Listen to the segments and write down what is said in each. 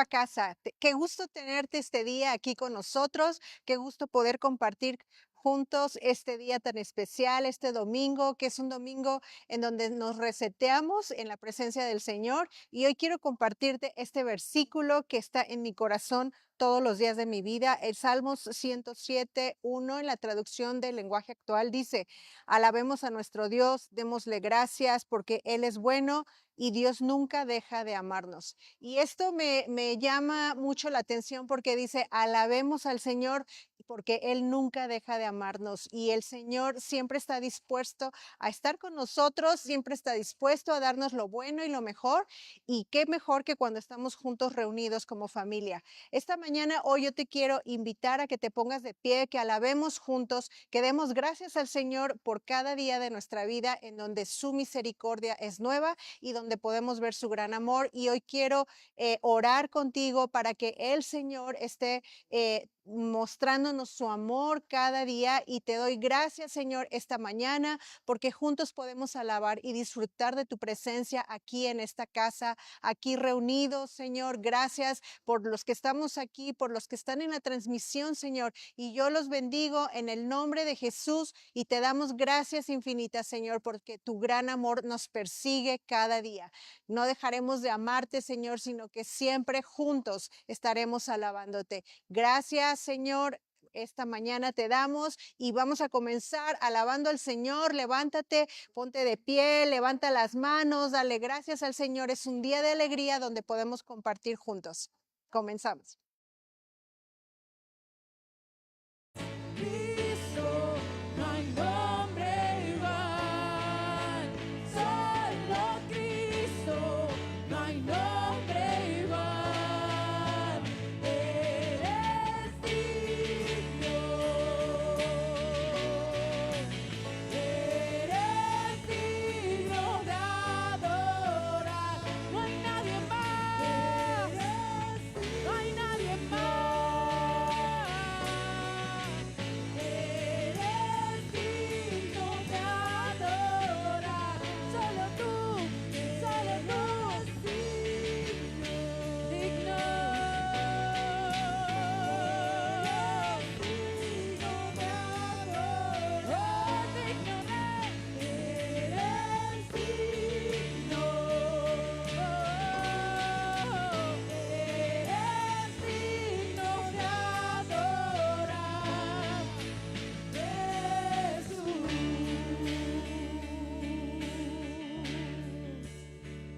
nueva casa. Qué gusto tenerte este día aquí con nosotros, qué gusto poder compartir juntos este día tan especial, este domingo, que es un domingo en donde nos reseteamos en la presencia del Señor. Y hoy quiero compartirte este versículo que está en mi corazón todos los días de mi vida. El Salmos 107:1 en la traducción del lenguaje actual dice: alabemos a nuestro Dios, démosle gracias porque Él es bueno y Dios nunca deja de amarnos. Y esto me llama mucho la atención porque dice, alabemos al Señor porque Él nunca deja de amarnos y el Señor siempre está dispuesto a estar con nosotros, siempre está dispuesto a darnos lo bueno y lo mejor. Y qué mejor que cuando estamos juntos reunidos como familia. Esta mañana, hoy yo te quiero invitar a que te pongas de pie, que alabemos juntos, que demos gracias al Señor por cada día de nuestra vida en donde su misericordia es nueva y donde podemos ver su gran amor. Y hoy quiero orar contigo para que el Señor esté mostrándonos su amor cada día. Y te doy gracias, Señor, esta mañana, porque juntos podemos alabar y disfrutar de tu presencia aquí en esta casa, aquí reunidos, Señor. Gracias por los que estamos aquí, por los que están en la transmisión, Señor. Y yo los bendigo en el nombre de Jesús y te damos gracias infinitas, Señor, porque tu gran amor nos persigue cada día. No dejaremos de amarte, Señor, sino que siempre juntos estaremos alabándote. Gracias, Señor. Esta mañana te damos y vamos a comenzar alabando al Señor. Levántate, ponte de pie, levanta las manos, dale gracias al Señor. Es un día de alegría donde podemos compartir juntos. Comenzamos. Cristo, no hay nombre igual, solo Cristo, no hay nombre igual, eres digno de adorar, no hay nadie más, no hay nadie más. Eres digno de adorar, solo tú, digno de adorar, oh, digno eres digno, eres digno de adorar. Jesús,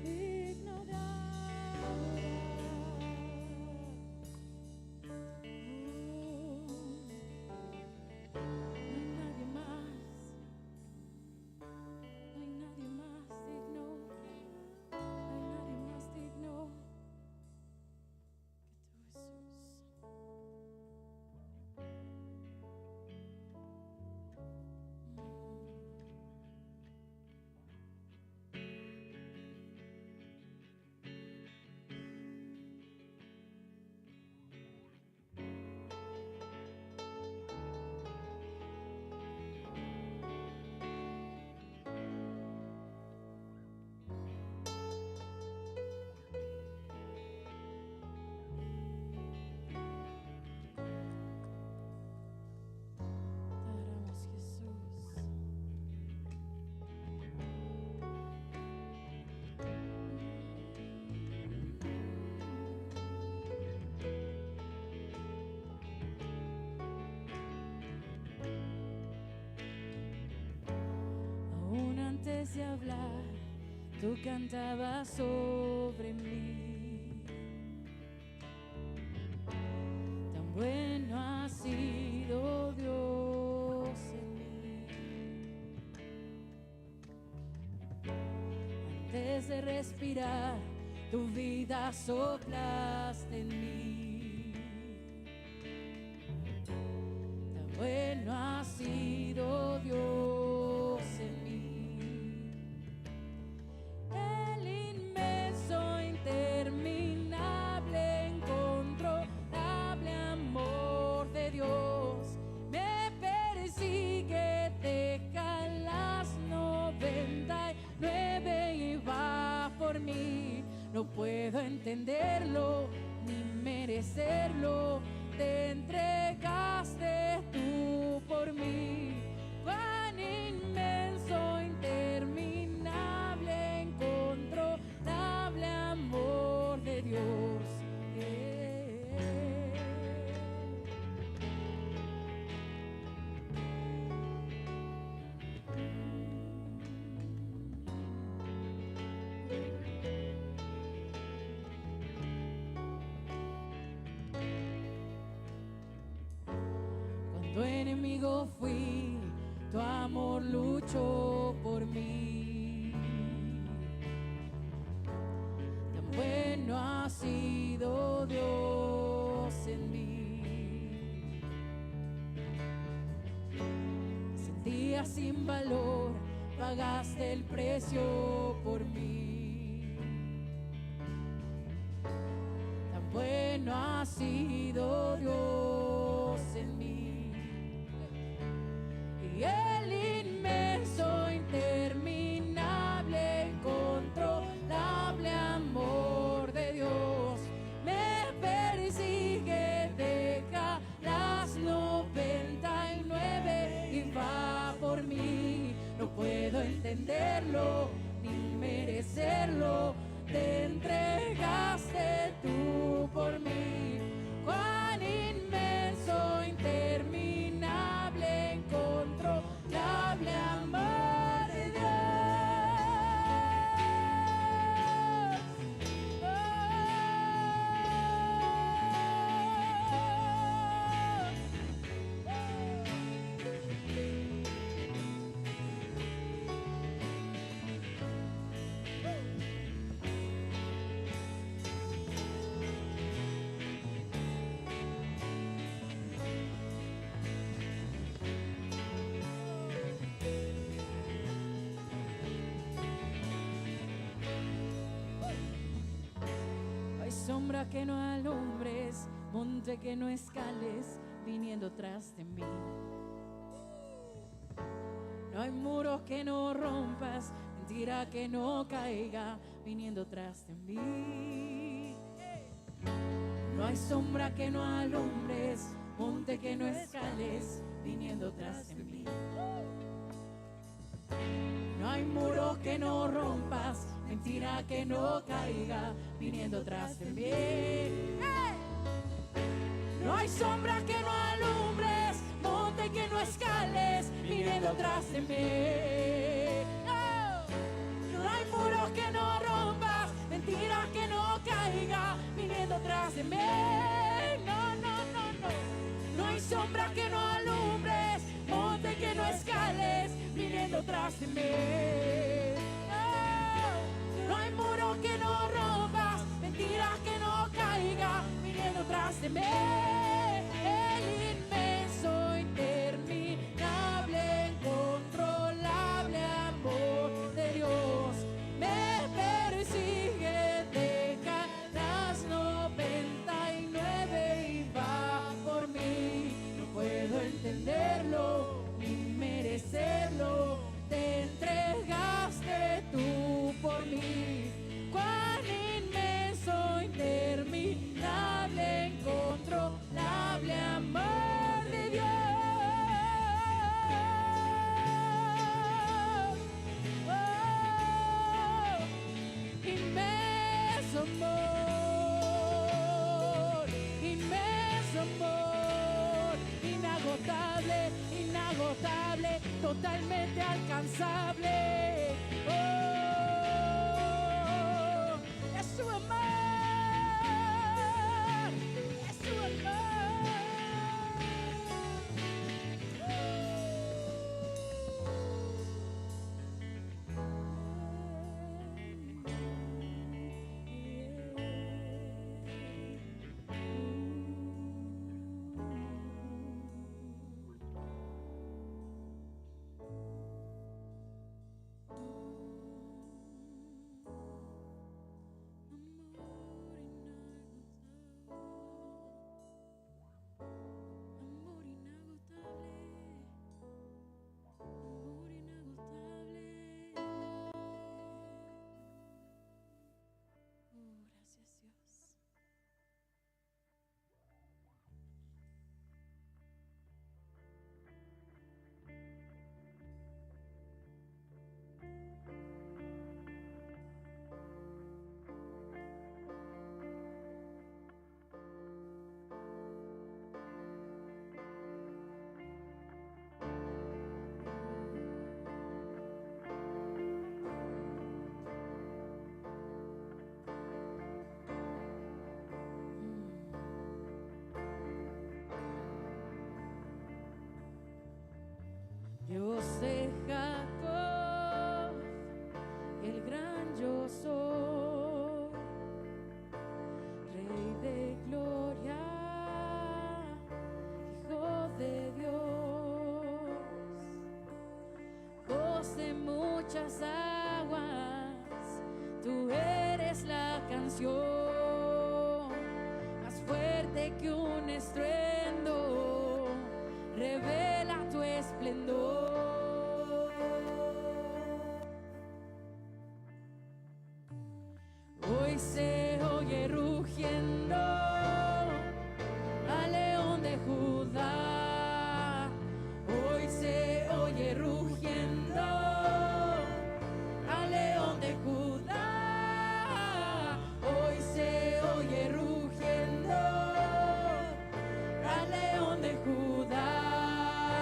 digno de no hay nadie más, no hay nadie más digno, no hay nadie más digno que tú, Jesús. Te adoramos, Jesús. Aún antes de hablar, tú cantabas sobre mí. Tan bueno ha sido Dios en mí. Antes de respirar, tu vida soplaste en mí. Tan bueno ha sido Dios en mí. El inmenso, interminable, incontrolable amor de Dios me persigue, deja las 99 y va por mí. No puedo entenderlo ni merecerlo, te entregaste tú por mí. Cuán inmenso, interminable, incontrolable amor de Dios. Tu enemigo fui, tu amor luchó por mí. Tan bueno ha sido Dios en mí. Sentía sin valor, pagaste el precio por mí. Tan bueno ha sido Dios en mí. Y el inmenso, interminable, incontrolable amor de Dios me persigue, deja las 99 y va por mí. No puedo entenderlo ni merecerlo, te entregaste tú por mí. Cuán inmenso, interminable, incontrolable amor de Dios. Hay sombra que no alumbres, monte que no escales, viniendo tras de mí. No hay muros que no rompas, mentira que no caiga, viniendo tras de mí. No hay sombra que no alumbres, monte que no escales, viniendo tras de mí. No hay muros que no rompas, mentira que no caiga, viniendo tras de mí. No hay sombra que no alumbres, monte que no escales, viniendo tras de mí. No hay muros que no rompas, mentira que no caiga, viniendo tras de mí. No, no, no, no. No hay sombra que no alumbres, monte que no escales, viniendo tras de mí. No hay muro que no rompas, mentira que no caiga, viniendo tras de mí. El inmenso, interminable, incontrolable amor de Dios me persigue, deja las 99 y va por mí. No puedo entenderlo ni merecerlo, te entregaste tú por mí. Cuán inmenso, interminable, incontrolable amor de Dios. Oh, inmenso amor, inmenso amor, inagotable, inagotable, totalmente alcanzable. Oh, es su amor, es su amor. Dios de Jacob, el gran yo soy, Rey de gloria, Hijo de Dios, voz de muchas aguas, tú eres la canción, más fuerte que un estruendo, revela tu esplendor. Hoy se oye rugiendo al león de Judá. Hoy se oye rugiendo al león de Judá. Hoy se oye rugiendo al león de Judá.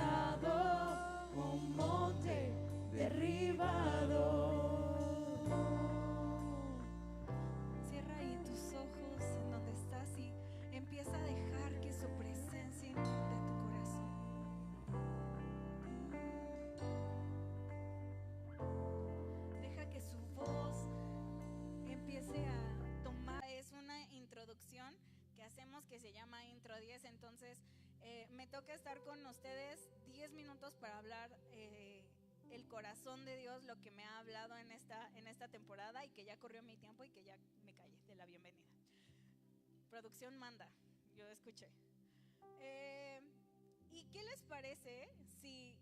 alzado, un monte derribado. Cierra ahí tus ojos en donde estás y empieza a dejar que su presencia inunde tu corazón. Deja que su voz empiece a tomar. Es una introducción que hacemos que se llama Intro 10, entonces me toca estar con ustedes 10 minutos para hablar el corazón de Dios, lo que me ha hablado en esta temporada y que ya corrió mi tiempo y que ya me callé de la bienvenida. Producción manda, yo escuché. ¿Y qué les parece si...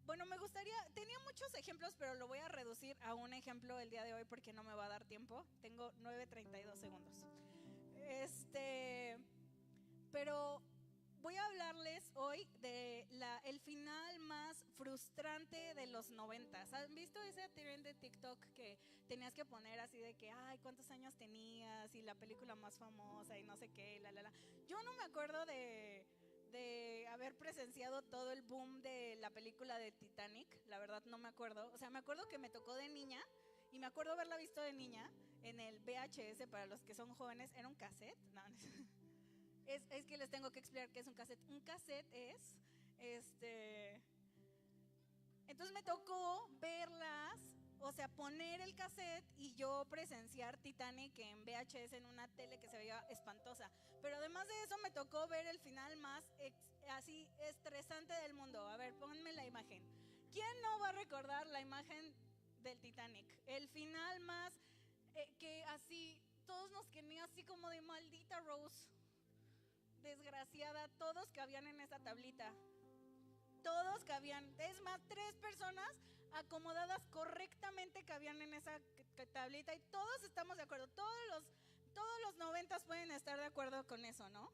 Bueno, me gustaría, tenía muchos ejemplos, pero lo voy a reducir a un ejemplo el día de hoy porque no me va a dar tiempo. Tengo 9:32 segundos. Pero voy a hablarles hoy de el final más frustrante de los 90. ¿Han visto ese trend de TikTok que tenías que poner así de que, ay, cuántos años tenías y la película más famosa y no sé qué, la? Yo no me acuerdo de haber presenciado todo el boom de la película de Titanic, la verdad no me acuerdo. O sea, me acuerdo que me tocó de niña y me acuerdo haberla visto de niña en el VHS. Para los que son jóvenes, ¿era un cassette? No, es que les tengo que explicar qué es un cassette. Un cassette es, entonces me tocó verlas, o sea, poner el cassette y yo presenciar Titanic en VHS en una tele que se veía espantosa. Pero además de eso me tocó ver el final más así estresante del mundo. A ver, ponme la imagen. ¿Quién no va a recordar la imagen del Titanic? El final más que así todos nos querían así como de maldita Rose, desgraciada, todos cabían en esa tablita. Todos cabían, es más, 3 personas acomodadas correctamente cabían en esa tablita y todos estamos de acuerdo, todos los 90 pueden estar de acuerdo con eso, ¿no?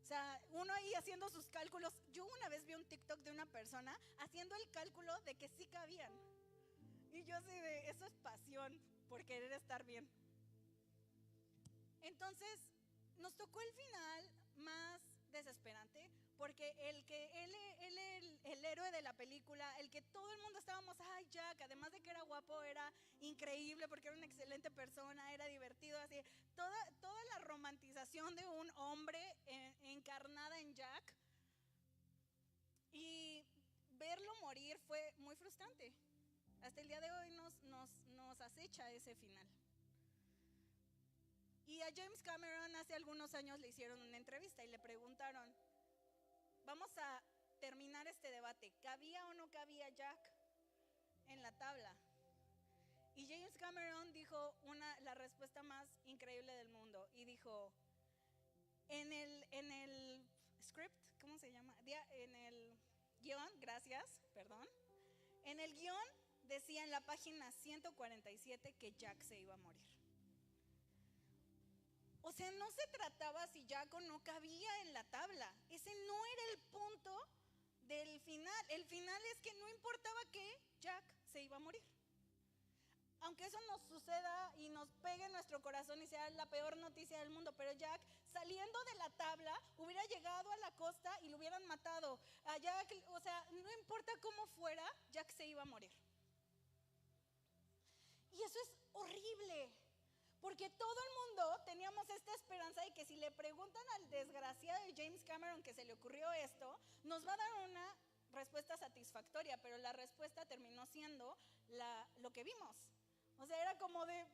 O sea, uno ahí haciendo sus cálculos. Yo una vez vi un TikTok de una persona haciendo el cálculo de que sí cabían. Y yo así de, eso es pasión por querer estar bien. Entonces, nos tocó el final más desesperante, porque el héroe de la película, el que todo el mundo estábamos, ay, Jack, además de que era guapo, era increíble porque era una excelente persona, era divertido, así, toda la romantización de un hombre encarnada en Jack, y verlo morir fue muy frustrante. Hasta el día de hoy nos acecha ese final. Y a James Cameron hace algunos años le hicieron una entrevista y le preguntaron, vamos a terminar este debate, ¿cabía o no cabía Jack en la tabla? Y James Cameron dijo la respuesta más increíble del mundo y dijo, en el script, ¿cómo se llama? En el guión, gracias, perdón. En el guión decía en la página 147 que Jack se iba a morir. O sea, no se trataba si Jack o no cabía en la tabla. Ese no era el punto del final. El final es que no importaba que Jack se iba a morir. Aunque eso nos suceda y nos pegue en nuestro corazón y sea la peor noticia del mundo, pero Jack, saliendo de la tabla, hubiera llegado a la costa y lo hubieran matado. A Jack, o sea, no importa cómo fuera, Jack se iba a morir. Y eso es horrible. Porque todo el mundo teníamos esta esperanza de que si le preguntan al desgraciado de James Cameron que se le ocurrió esto, nos va a dar una respuesta satisfactoria, pero la respuesta terminó siendo lo que vimos. O sea, era como de,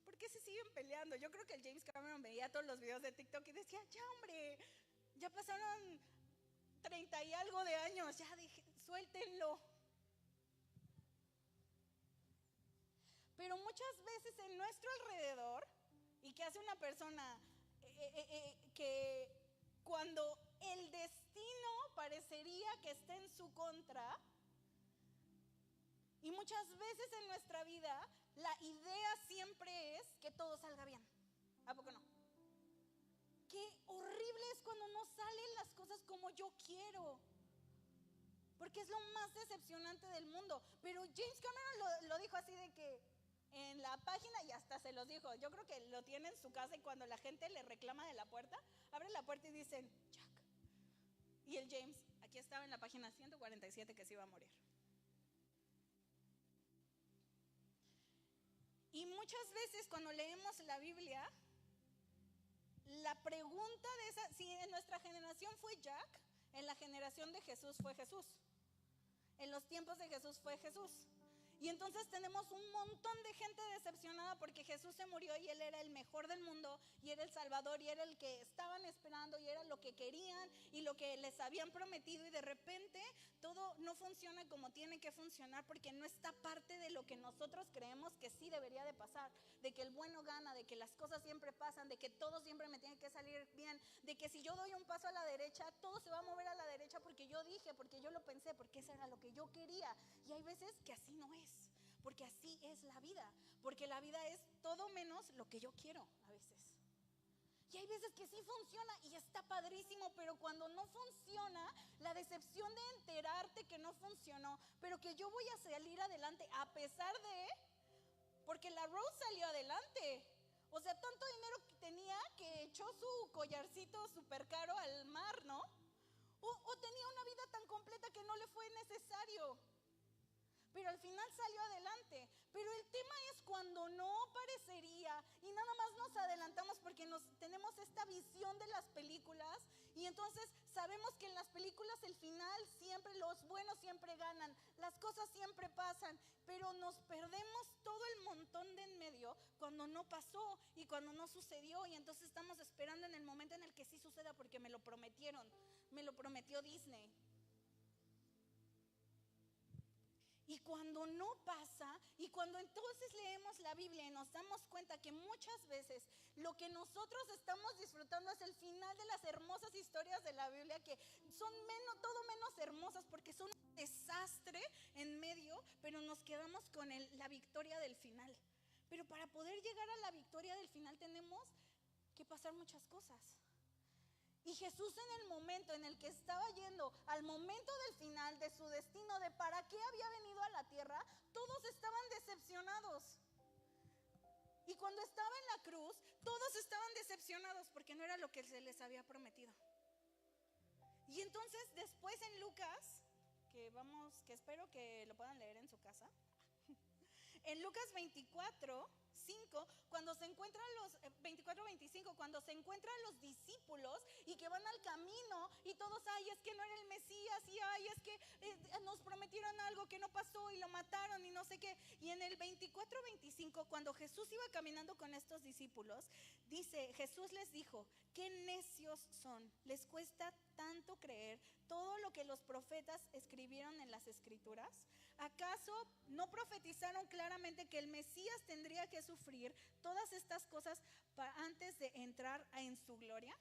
¿por qué se siguen peleando? Yo creo que el James Cameron veía todos los videos de TikTok y decía, ya hombre, ya pasaron 30 y algo de años, ya suéltenlo. Pero muchas veces en nuestro alrededor, ¿y qué hace una persona que cuando el destino parecería que está en su contra? Y muchas veces en nuestra vida la idea siempre es que todo salga bien. ¿A poco no? Qué horrible es cuando no salen las cosas como yo quiero. Porque es lo más decepcionante del mundo. Pero James Cameron lo dijo así de que en la página, y hasta se los dijo, yo creo que lo tiene en su casa, y cuando la gente le reclama de la puerta, abre la puerta y dicen, Jack. Y el James, Aquí estaba en la página 147 que se iba a morir. Y muchas veces cuando leemos la Biblia, la pregunta de esa, si en nuestra generación fue Jack, en la generación de Jesús fue Jesús. En los tiempos de Jesús fue Jesús. Y entonces tenemos un montón de gente decepcionada porque Jesús se murió y Él era el mejor del mundo y era el Salvador y era el que estaban esperando y era lo que querían y lo que les habían prometido, y de repente todo no funciona como tiene que funcionar porque no está parte de lo que nosotros creemos que sí debería de pasar, de que el bueno gana, de que las cosas siempre pasan, de que todo siempre me tiene que salir bien, de que si yo doy un paso a la derecha, todo se va a mover a la derecha porque yo dije, porque yo lo pensé, porque eso era lo que yo quería. Y hay veces que así no es. Porque así es la vida, porque la vida es todo menos lo que yo quiero a veces. Y hay veces que sí funciona y está padrísimo, pero cuando no funciona, la decepción de enterarte que no funcionó, pero que yo voy a salir adelante a pesar de, porque la Rose salió adelante. O sea, tanto dinero que tenía que echó su collarcito súper caro al mar, ¿no? O tenía una vida tan completa que no le fue necesario. Pero al final salió adelante. Pero el tema es cuando no parecería y nada más nos adelantamos porque tenemos esta visión de las películas y entonces sabemos que en las películas el final siempre, los buenos siempre ganan, las cosas siempre pasan, pero nos perdemos todo el montón de en medio cuando no pasó y cuando no sucedió, y entonces estamos esperando en el momento en el que sí suceda porque me lo prometieron, me lo prometió Disney. Y cuando no pasa, y cuando entonces leemos la Biblia y nos damos cuenta que muchas veces lo que nosotros estamos disfrutando es el final de las hermosas historias de la Biblia, que son todo menos hermosas porque son un desastre en medio, pero nos quedamos con la victoria del final. Pero para poder llegar a la victoria del final tenemos que pasar muchas cosas. Y Jesús, en el momento en el que estaba yendo al momento del final de su destino, de para qué había venido a la tierra, todos estaban decepcionados. Y cuando estaba en la cruz, todos estaban decepcionados porque no era lo que se les había prometido. Y entonces después en Lucas, que espero que lo puedan leer en su casa, en Lucas 24:5, cuando se encuentran los 24:25, cuando se encuentran los discípulos y que van al camino y todos, ay, es que no era el Mesías, y ay, es que nos prometieron algo que no pasó y lo mataron y no sé qué. Y en el 24:25, cuando Jesús iba caminando con estos discípulos, dice, Jesús les dijo, qué necios son, les cuesta tanto creer todo lo que los profetas escribieron en las escrituras. ¿Acaso no profetizaron claramente que el Mesías tendría que sufrir todas estas cosas antes de entrar en su gloria?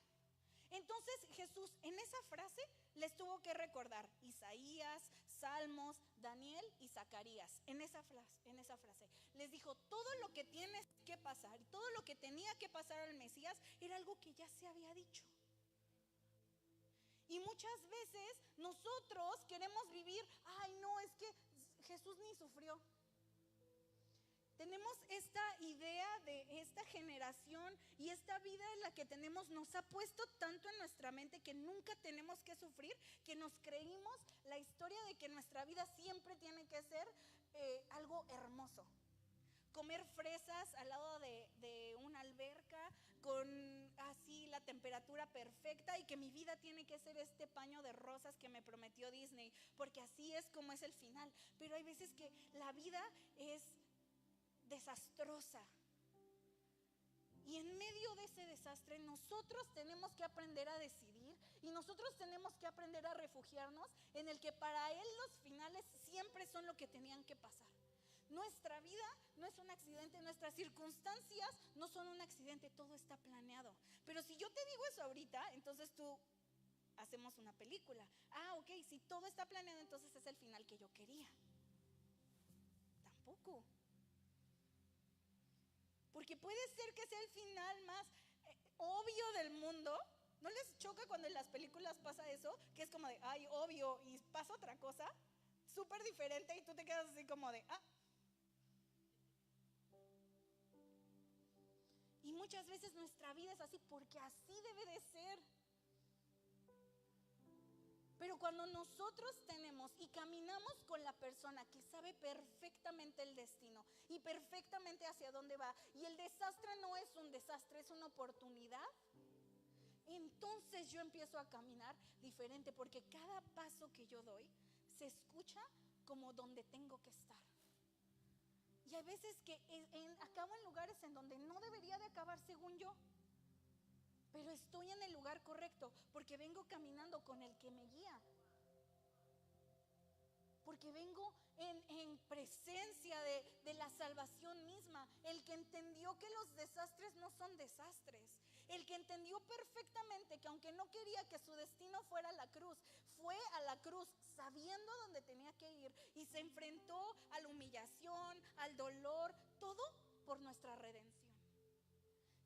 Entonces Jesús en esa frase les tuvo que recordar Isaías, Salmos, Daniel y Zacarías. En esa frase les dijo, todo lo que tiene que pasar, todo lo que tenía que pasar al Mesías era algo que ya se había dicho. Y muchas veces nosotros queremos vivir, ay no, es que Jesús ni sufrió. Tenemos esta idea de esta generación y esta vida en la que tenemos nos ha puesto tanto en nuestra mente que nunca tenemos que sufrir, que nos creímos la historia de que nuestra vida siempre tiene que ser algo hermoso. Comer fresas al lado de una alberca con así la temperatura perfecta y que mi vida tiene que ser este paño de rosas que me prometió Disney, porque así es como es el final. Pero hay veces que la vida es desastrosa. Y en medio de ese desastre nosotros tenemos que aprender a decidir y nosotros tenemos que aprender a refugiarnos en el que para Él los finales siempre son lo que tenían que pasar. Nuestra vida no es un accidente, nuestras circunstancias no son un accidente, todo está planeado. Pero si yo te digo eso ahorita, entonces tú hacemos una película. Ah, ok, si todo está planeado, entonces es el final que yo quería. Tampoco. Porque puede ser que sea el final más obvio del mundo. ¿No les choca cuando en las películas pasa eso? Que es como de, ay, obvio, y pasa otra cosa súper diferente y tú te quedas así como de, ah. Y muchas veces nuestra vida es así porque así debe de ser. Pero cuando nosotros tenemos y caminamos con la persona que sabe perfectamente el destino y perfectamente hacia dónde va, y el desastre no es un desastre, es una oportunidad, entonces yo empiezo a caminar diferente, porque cada paso que yo doy se escucha como donde tengo que estar. Y hay veces que acabo en lugares en donde no debería de acabar según yo, pero estoy en el lugar correcto porque vengo caminando con el que me guía, porque vengo en presencia de la salvación misma, el que entendió que los desastres no son desastres, el que entendió perfectamente que aunque no quería que su destino fuera la cruz, fue a la cruz sabiendo dónde tenía que ir y se enfrentó a la humillación, al dolor, todo por nuestra redención.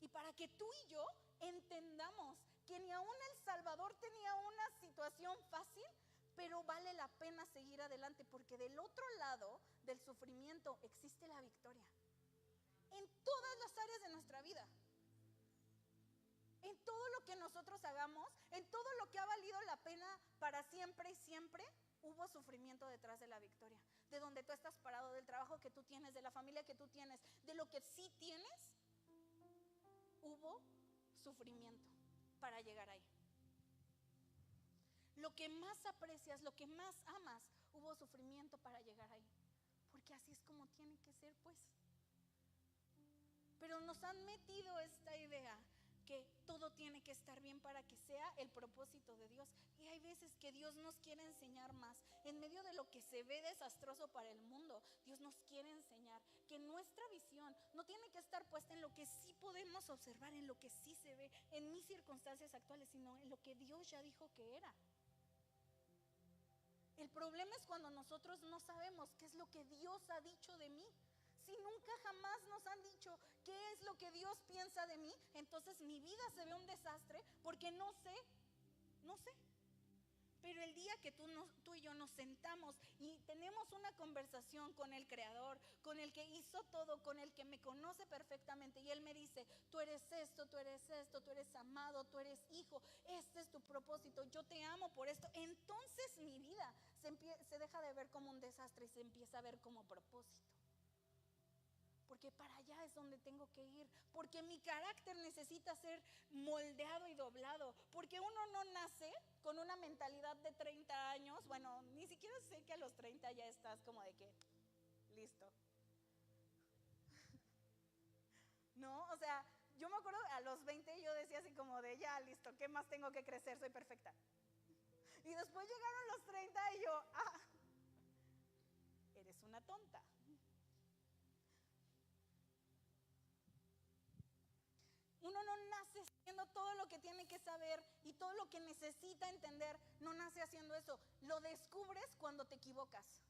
Y para que tú y yo entendamos que ni aún el Salvador tenía una situación fácil, pero vale la pena seguir adelante, porque del otro lado del sufrimiento existe la victoria. En todas las áreas de nuestra vida, en todo lo que nosotros hagamos, en todo lo que ha valido la pena para siempre y siempre, hubo sufrimiento detrás de la victoria. De donde tú estás parado, del trabajo que tú tienes, de la familia que tú tienes, de lo que sí tienes, hubo sufrimiento para llegar ahí. Lo que más aprecias, lo que más amas, hubo sufrimiento para llegar ahí. Porque así es como tiene que ser, pues. Pero nos han metido esta idea que todo tiene que estar bien para que sea el propósito de Dios. Y hay veces que Dios nos quiere enseñar más. En medio de lo que se ve desastroso para el mundo, Dios nos quiere enseñar que nuestra visión no tiene que estar puesta en lo que sí podemos observar, en lo que sí se ve, en mis circunstancias actuales, sino en lo que Dios ya dijo que era. El problema es cuando nosotros no sabemos qué es lo que Dios ha dicho de mí. Si nunca jamás nos han dicho qué es lo que Dios piensa de mí, entonces mi vida se ve un desastre porque no sé. Pero el día que tú y yo nos sentamos y tenemos una conversación con el Creador, con el que hizo todo, con el que me conoce perfectamente, y Él me dice: tú eres esto, tú eres esto, tú eres amado, tú eres hijo, este es tu propósito, yo te amo por esto, entonces mi vida se deja de ver como un desastre y se empieza a ver como propósito. Porque para allá es donde tengo que ir, porque mi carácter necesita ser moldeado y doblado, porque uno no nace con una mentalidad de 30 años, bueno, ni siquiera sé que a los 30 ya estás como de que, listo. No, o sea, yo me acuerdo a los 20 yo decía así como de ya, listo, ¿qué más tengo que crecer? Soy perfecta. Y después llegaron los 30 y yo, eres una tonta. Uno no nace haciendo todo lo que tiene que saber y todo lo que necesita entender, no nace haciendo eso. Lo descubres cuando te equivocas.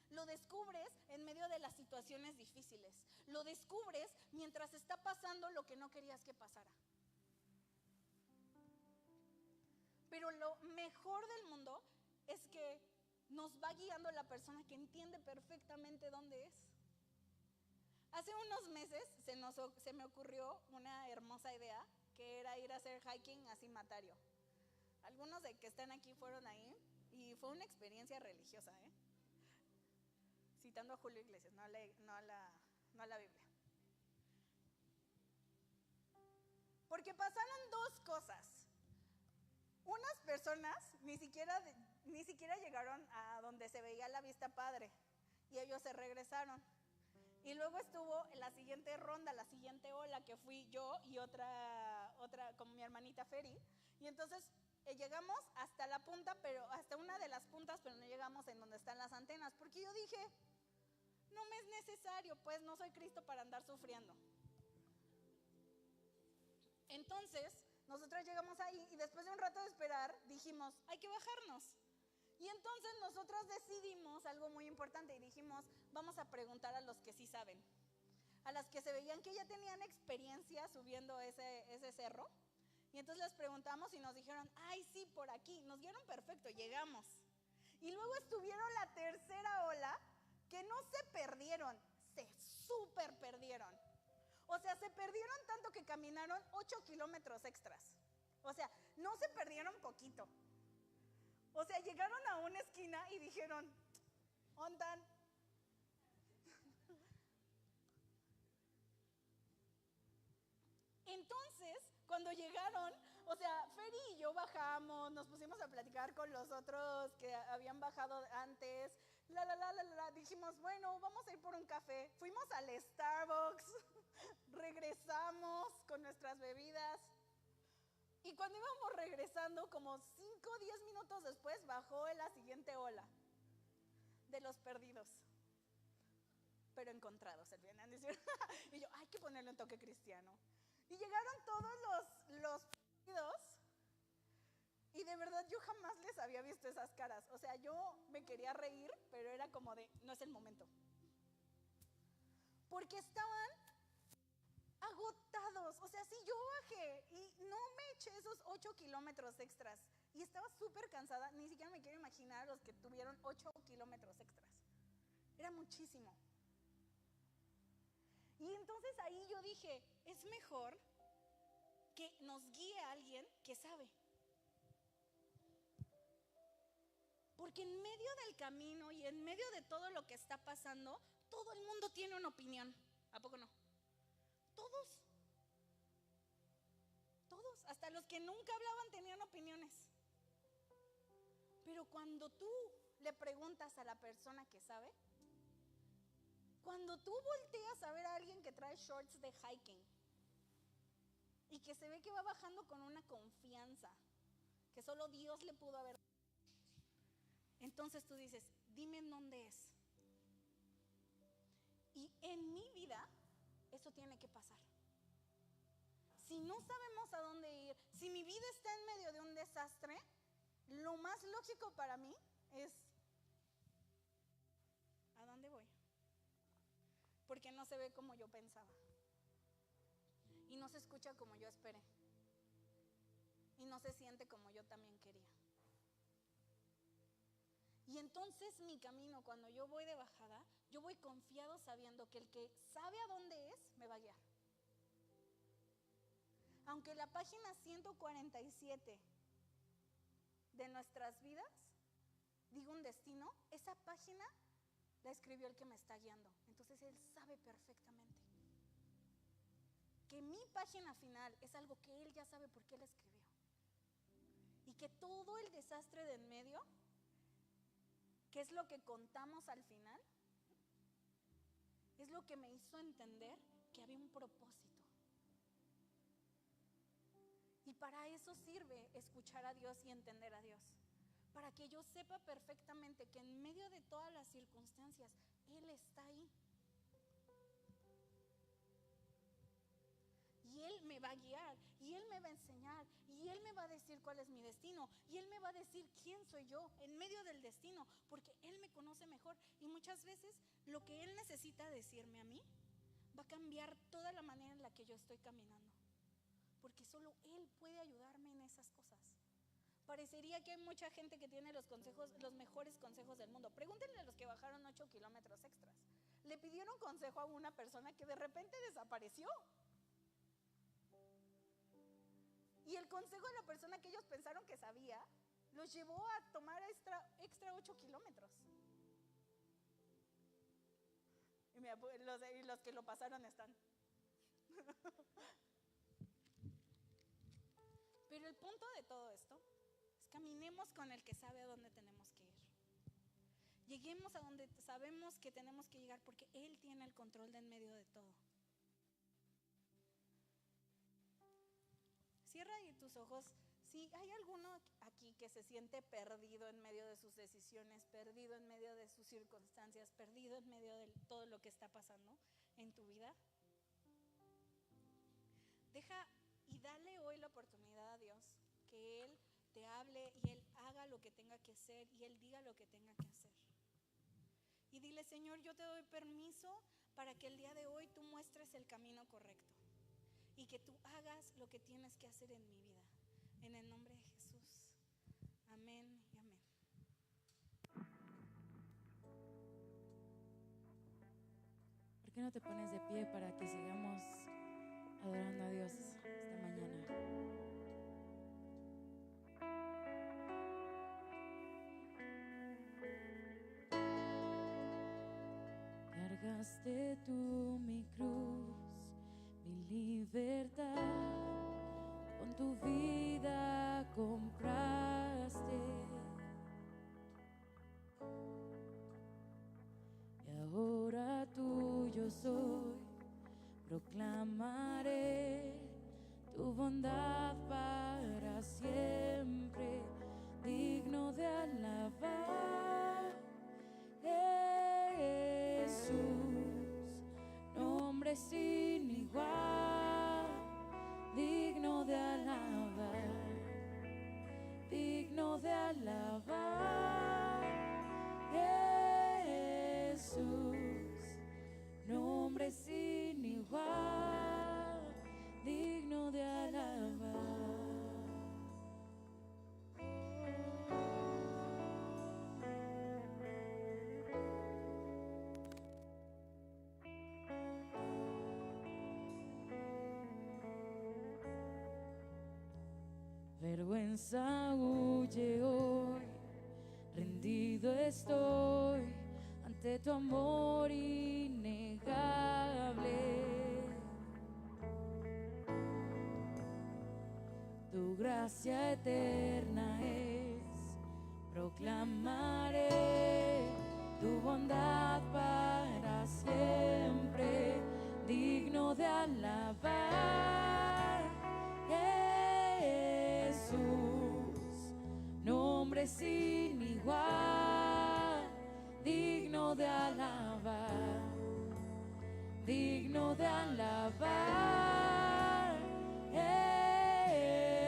Lo descubres en medio de las situaciones difíciles. Lo descubres mientras está pasando lo que no querías que pasara. Pero lo mejor del mundo es que nos va guiando la persona que entiende perfectamente dónde es. Hace unos meses se me ocurrió una hermosa idea, que era ir a hacer hiking a Cimatario. Algunos de que están aquí fueron ahí y fue una experiencia religiosa, citando a Julio Iglesias, no a la Biblia. Porque pasaron dos cosas. Unas personas ni siquiera llegaron a donde se veía la vista padre y ellos se regresaron. Y luego estuvo en la siguiente ronda, la siguiente ola, que fui yo y otra como mi hermanita Feri. Y entonces llegamos hasta la punta, pero hasta una de las puntas, pero no llegamos en donde están las antenas, porque yo dije, no me es necesario, pues no soy Cristo para andar sufriendo. Entonces nosotros llegamos ahí y después de un rato de esperar dijimos, hay que bajarnos. Y entonces nosotros decidimos algo muy importante y dijimos, vamos a preguntar a los que sí saben, a las que se veían que ya tenían experiencia subiendo ese cerro. Y entonces les preguntamos y nos dijeron, ay, sí, por aquí. Nos dieron perfecto, llegamos. Y luego estuvieron la tercera ola, que no se perdieron, se súper perdieron. O sea, se perdieron tanto que caminaron 8 kilómetros extras. O sea, no se perdieron poquito. O sea, llegaron a una esquina y dijeron, ¿ondan? Entonces, cuando llegaron, o sea, Feri y yo bajamos, nos pusimos a platicar con los otros que habían bajado antes, dijimos, bueno, vamos a ir por un café. Fuimos al Starbucks, regresamos con nuestras bebidas. Y cuando íbamos regresando, como 5 o 10 minutos después, bajó la siguiente ola de los perdidos, pero encontrados, el bien, y yo, hay que ponerle un toque cristiano. Y llegaron todos los perdidos, y de verdad yo jamás les había visto esas caras. O sea, yo me quería reír, pero era como de, no es el momento. Porque estaban agotados. O sea, sí, yo bajé y no me eché esos 8 kilómetros extras. Y estaba súper cansada, ni siquiera me quiero imaginar los que tuvieron 8 kilómetros extras. Era muchísimo. Y entonces ahí yo dije, es mejor que nos guíe a alguien que sabe. Porque en medio del camino y en medio de todo lo que está pasando, todo el mundo tiene una opinión. ¿A poco no? Todos. Todos, hasta los que nunca hablaban tenían opiniones. Pero cuando tú le preguntas a la persona que sabe, cuando tú volteas a ver a alguien que trae shorts de hiking y que se ve que va bajando con una confianza que solo Dios le pudo haber, entonces tú dices, dime en dónde es. Y en mi vida eso tiene que pasar. Si no sabemos a dónde ir, si mi vida está en medio de un desastre, lo más lógico para mí es, ¿a dónde voy? Porque no se ve como yo pensaba y no se escucha como yo esperé y no se siente como yo también quería. Y entonces mi camino, cuando yo voy de bajada, yo voy confiado sabiendo que el que sabe a dónde es me va a guiar. Aunque la página 147 de nuestras vidas diga un destino, esa página la escribió el que me está guiando. Entonces Él sabe perfectamente que mi página final es algo que Él ya sabe por qué la escribió. Y que todo el desastre de en medio, que es lo que contamos al final, es lo que me hizo entender que había un propósito. Y para eso sirve escuchar a Dios y entender a Dios. Para que yo sepa perfectamente que en medio de todas las circunstancias, Él está ahí. Y Él me va a guiar, y Él me va a enseñar, y Él me va a decir cuál es mi destino, y Él me va a decir quién soy yo en medio del destino, porque Él me conoce mejor. Y muchas veces lo que Él necesita decirme a mí va a cambiar toda la manera en la que yo estoy caminando, porque solo Él puede ayudarme en esas cosas. Parecería que hay mucha gente que tiene los consejos, los mejores consejos del mundo. Pregúntenle a los que bajaron 8 kilómetros extras. Le pidieron consejo a una persona que de repente desapareció. Y el consejo de la persona que ellos pensaron que sabía los llevó a tomar extra 8 kilómetros. Y los que lo pasaron están. Pero el punto de todo esto es caminemos con el que sabe a dónde tenemos que ir. Lleguemos a donde sabemos que tenemos que llegar, porque Él tiene el control de en medio de todo. Cierra ahí tus ojos. Si hay alguno aquí que se siente perdido en medio de sus decisiones, perdido en medio de sus circunstancias, perdido en medio de todo lo que está pasando en tu vida, deja y dale hoy la oportunidad a Dios que Él te hable y Él haga lo que tenga que hacer y Él diga lo que tenga que hacer. Y dile: Señor, yo te doy permiso para que el día de hoy tú muestres el camino correcto y que tú hagas lo que tienes que hacer en mi vida. En el nombre de Jesús. Amén y amén. ¿Por qué no te pones de pie para que sigamos adorando a Dios esta mañana? Tomaste tú mi cruz, mi libertad, con tu vida compraste. Y ahora tuyo soy, proclamaré tu bondad para siempre, digno de alabar. Jesús, nombre sin igual, digno de alabar, digno de alabar. Jesús, nombre sin igual, digno de alabar. Vergüenza huye hoy, rendido estoy ante tu amor innegable. Tu gracia eterna es, proclamaré tu bondad para siempre, digno de alabar. Jesús, nombre sin igual, digno de alabar, digno de alabar.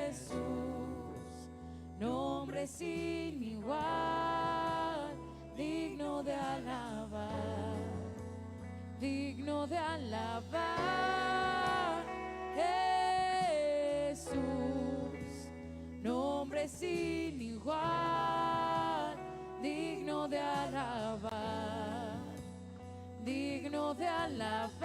Jesús, nombre sin igual, digno de alabar, digno de alabar. Jesús, nombre sin igual, digno de alabar, digno de alabar.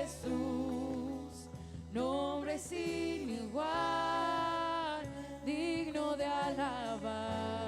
Jesús, nombre sin igual, digno de alabar.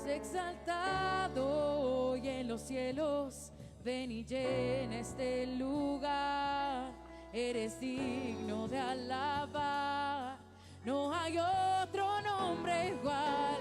Exaltado hoy en los cielos, ven y llena este lugar. Eres digno de alabar, no hay otro nombre igual.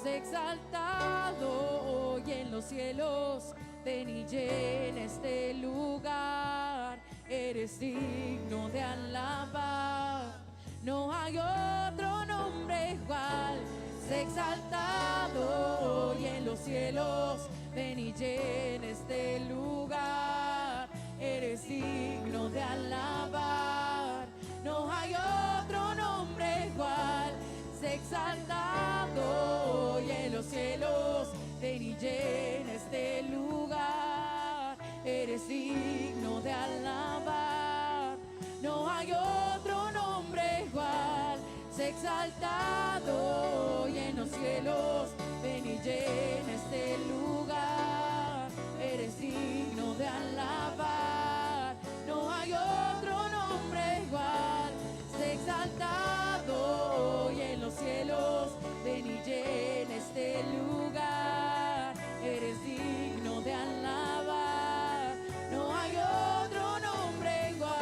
Sé exaltado hoy en los cielos, ven y llena este lugar. Eres digno de alabar, no hay otro nombre igual. Sé exaltado hoy en los cielos, ven y llena este lugar. Eres digno de alabar, no hay otro nombre igual. Sé exaltado hoy en los cielos, ven y llena este lugar. Eres digno de alabar, no hay otro nombre igual. Sé exaltado hoy en los cielos, ven y llena este lugar. Eres digno de alabar, no hay otro nombre igual. Sé exaltado hoy en los cielos, ven y llena este lugar. Eres digno de alabar, no hay otro nombre igual.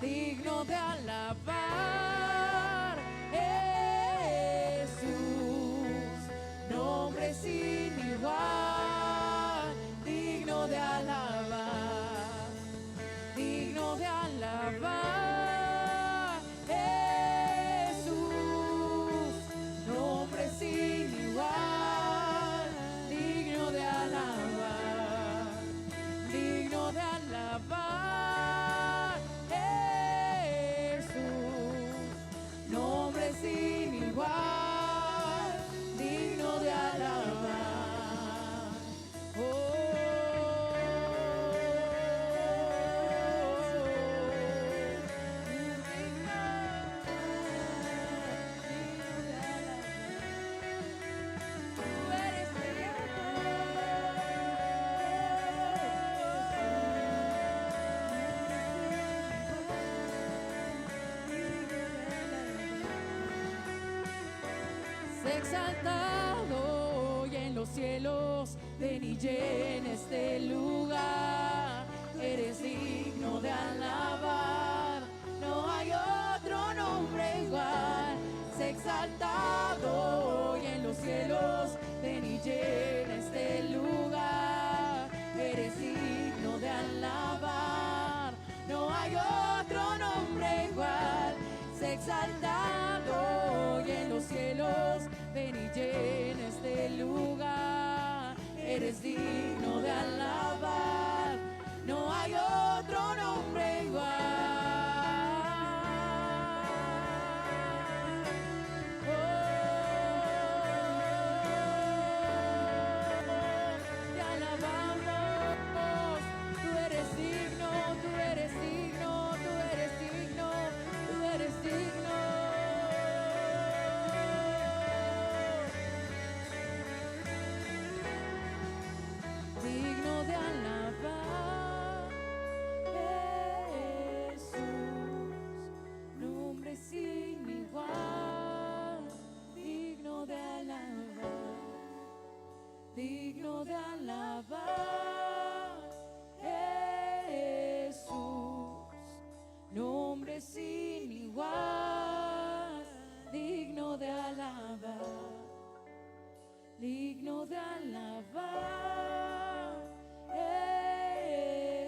Digno de alabar, Jesús, nombre sin igual, digno de alabar, digno de alabar. exaltado y en los cielos, ven y llena este lugar. Eres digno de alabar, no hay otro nombre igual. Sé exaltado y en los cielos, ven y llena este lugar. Eres digno de alabar, no hay otro nombre igual. Sé exaltado y en los cielos, ven y llena este lugar. Eres digno de alabar, no hay otro nombre igual. Te alabamos, tú eres digno, tú eres digno, tú eres digno, tú eres digno. Digno de alabar, Jesús, nombre sin igual. Digno de alabar, digno de alabar, Jesús, nombre sin igual. Digno de alabar, digno de alabar,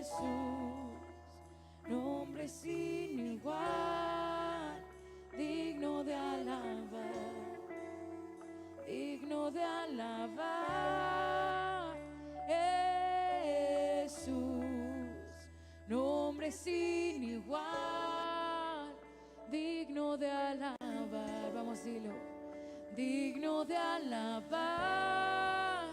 Jesús, nombre sin igual. Digno de alabar, digno de alabar, Jesús, nombre sin igual. Digno de alabar, vamos a decirlo. Digno de alabar,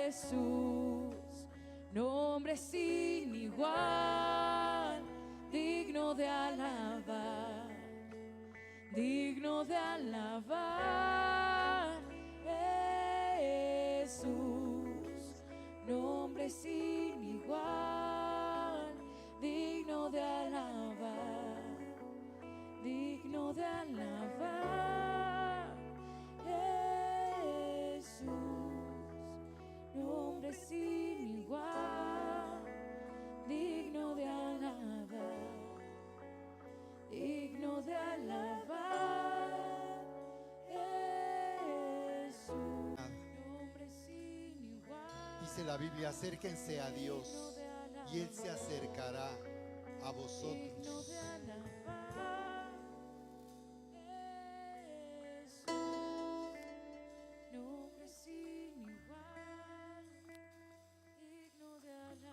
Jesús, nombre sin igual. Digno de alabar, digno de alabar, Jesús, nombre sin igual. Digno de alabar, digno de alabar, Jesús, nombre sin igual. Digno de alabar, digno de alabar, Jesús, nombre sin igual. Dice la Biblia, acérquense a Dios y Él se acercará a Digno vosotros. de alabar, Jesús, nombre sin igual. Digno de alabar.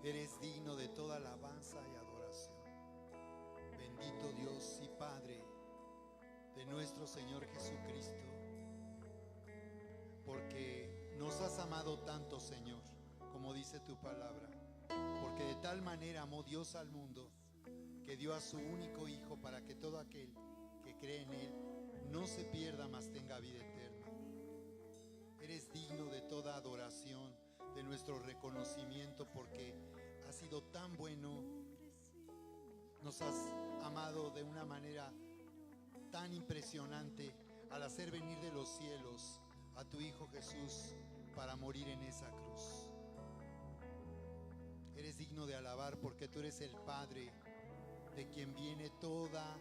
Eres digno de toda alabanza y adoración. Bendito Dios y Padre de nuestro Señor Jesucristo, porque nos has amado tanto, Señor, como dice tu palabra, porque de tal manera amó Dios al mundo que dio a su único Hijo para que todo aquel que cree en Él no se pierda, mas tenga vida eterna. Eres digno de toda adoración, de nuestro reconocimiento, porque has sido tan bueno, nos has amado de una manera tan impresionante al hacer venir de los cielos a tu Hijo Jesús para morir en esa cruz. Eres digno de alabar porque tú eres el Padre de quien viene toda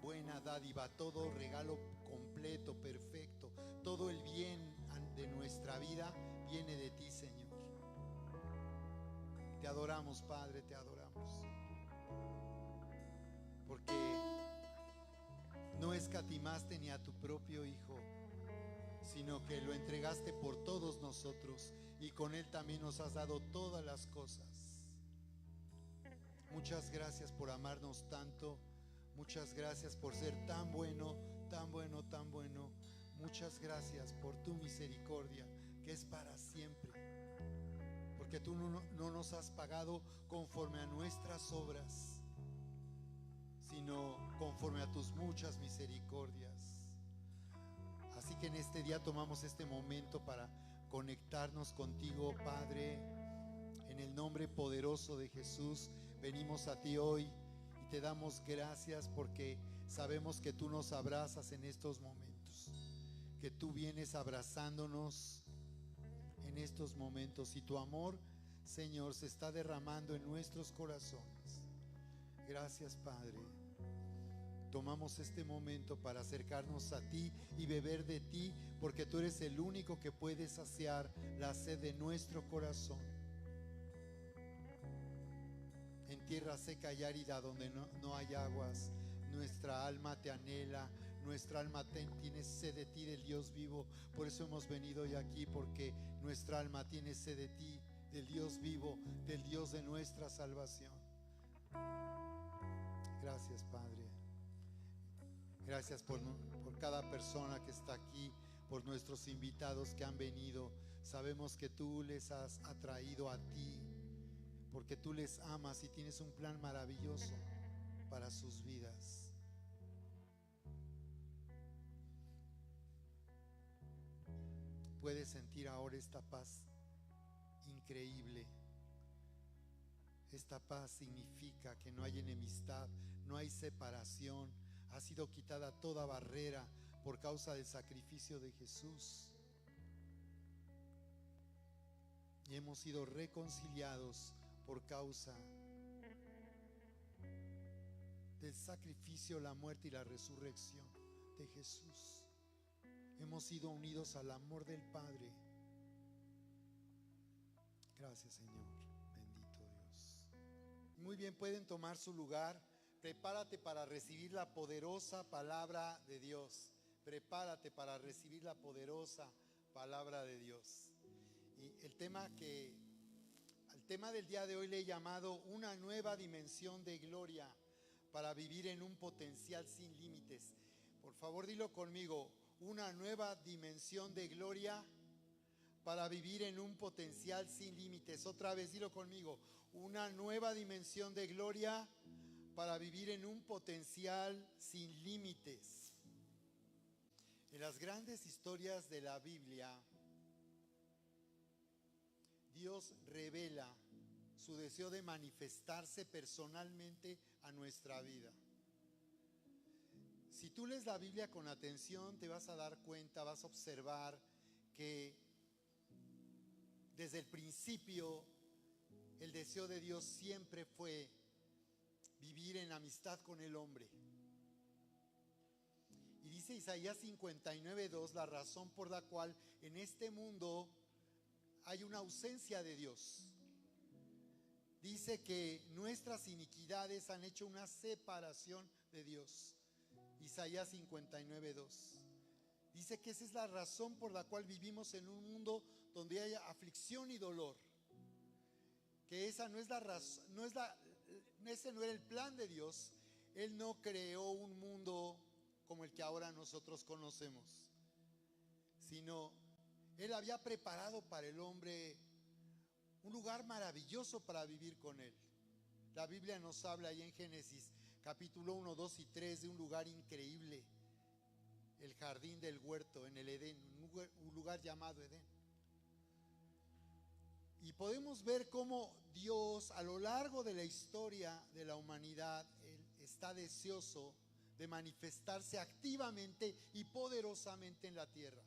buena dádiva, todo regalo completo, perfecto, todo el bien de nuestra vida viene de ti, Señor. Te adoramos, Padre, te adoramos, porque no escatimaste ni a tu propio Hijo, sino que lo entregaste por todos nosotros y con Él también nos has dado todas las cosas. Muchas gracias por amarnos tanto, muchas gracias por ser tan bueno, tan bueno, tan bueno. Muchas gracias por tu misericordia que es para siempre, porque tú no nos has pagado conforme a nuestras obras, sino conforme a tus muchas misericordias. Así que en este día tomamos este momento para conectarnos contigo, Padre, En el nombre poderoso de Jesús, venimos a ti hoy y te damos gracias porque sabemos que tú nos abrazas en estos momentos, que tú vienes abrazándonos en estos momentos y tu amor, Señor, se está derramando en nuestros corazones. Gracias, Padre. Tomamos este momento para acercarnos a ti y beber de ti, porque tú eres el único que puede saciar la sed de nuestro corazón. En tierra seca y árida donde no hay aguas, nuestra alma te anhela, nuestra alma tiene sed de ti, del Dios vivo. Por eso hemos venido hoy aquí, porque nuestra alma tiene sed de ti, del Dios vivo, del Dios de nuestra salvación. Gracias, Padre. Gracias por cada persona que está aquí, por nuestros invitados que han venido. Sabemos que tú les has atraído a ti, porque tú les amas y tienes un plan maravilloso para sus vidas. Puedes sentir ahora esta paz increíble. Esta paz significa que no hay enemistad, no hay separación. Ha sido quitada toda barrera por causa del sacrificio de Jesús. Y hemos sido reconciliados por causa del sacrificio, la muerte y la resurrección de Jesús. Hemos sido unidos al amor del Padre. Gracias, Señor. Bendito Dios. Muy bien, pueden tomar su lugar. Prepárate para recibir la poderosa palabra de Dios. Prepárate para recibir la poderosa palabra de Dios. Y el tema del día de hoy le he llamado una nueva dimensión de gloria para vivir en un potencial sin límites. Por favor, dilo conmigo: una nueva dimensión de gloria para vivir en un potencial sin límites. Otra vez, dilo conmigo: una nueva dimensión de gloria para vivir en un potencial sin límites. En las grandes historias de la Biblia, Dios revela su deseo de manifestarse personalmente a nuestra vida. Si tú lees la Biblia con atención, te vas a dar cuenta, vas a observar que desde el principio el deseo de Dios siempre fue vivir en amistad con el hombre. Y dice Isaías 59:2, la razón por la cual en este mundo hay una ausencia de Dios. Dice que nuestras iniquidades han hecho una separación de Dios. Isaías 59:2. Dice que esa es la razón por la cual vivimos en un mundo donde hay aflicción y dolor. Que esa no es la razón, ese no era el plan de Dios. Él no creó un mundo como el que ahora nosotros conocemos, sino Él había preparado para el hombre un lugar maravilloso para vivir con Él. La Biblia nos habla ahí en Génesis capítulo 1, 2 y 3 de un lugar increíble, el jardín del huerto en el Edén, un lugar llamado Edén. Y podemos ver cómo Dios a lo largo de la historia de la humanidad, Él está deseoso de manifestarse activamente y poderosamente en la tierra.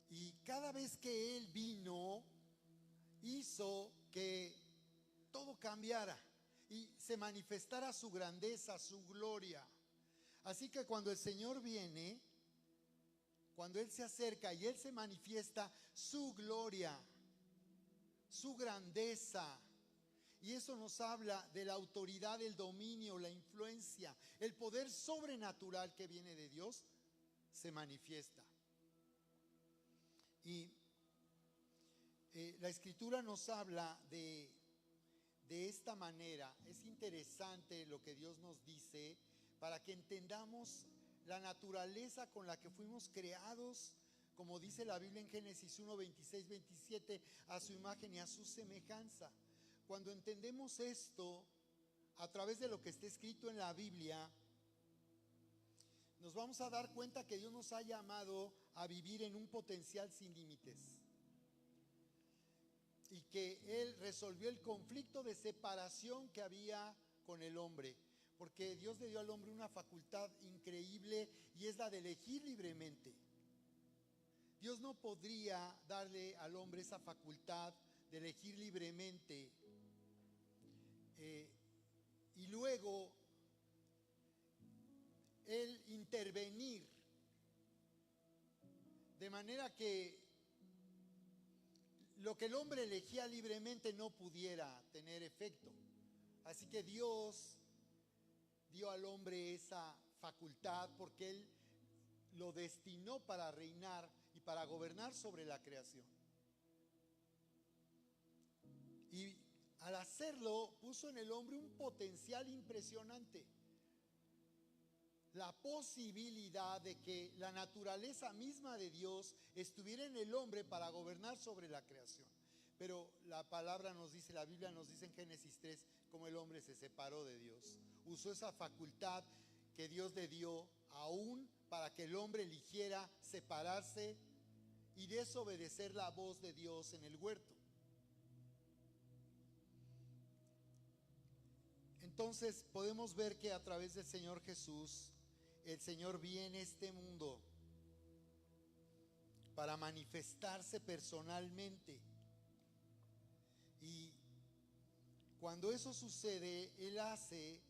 Y cada vez que Él vino, hizo que todo cambiara y se manifestara su grandeza, su gloria. Así que cuando el Señor viene, cuando Él se acerca y Él se manifiesta, su gloria, su grandeza, y eso nos habla de la autoridad, el dominio, la influencia, el poder sobrenatural que viene de Dios, se manifiesta. Y la Escritura nos habla de esta manera. Es interesante lo que Dios nos dice para que entendamos la naturaleza con la que fuimos creados, como dice la Biblia en Génesis 1, 26, 27, a su imagen y a su semejanza. Cuando entendemos esto a través de lo que está escrito en la Biblia, nos vamos a dar cuenta que Dios nos ha llamado a vivir en un potencial sin límites. y que Él resolvió el conflicto de separación que había con el hombre, porque Dios le dio al hombre una facultad increíble y es la de elegir libremente. Dios no podría darle al hombre esa facultad de elegir libremente y luego Él intervenir de manera que lo que el hombre elegía libremente no pudiera tener efecto. Así que Dios dio al hombre esa facultad porque Él lo destinó para reinar y para gobernar sobre la creación. Y al hacerlo puso en el hombre un potencial impresionante. La posibilidad de que la naturaleza misma de Dios estuviera en el hombre para gobernar sobre la creación. Pero la palabra nos dice, la Biblia nos dice en Génesis 3, cómo el hombre se separó de Dios. Usó esa facultad que Dios le dio aún para que el hombre eligiera separarse y desobedecer la voz de Dios en el huerto. Entonces podemos ver que a través del Señor Jesús, el Señor viene a este mundo para manifestarse personalmente. Y cuando eso sucede, Él hace,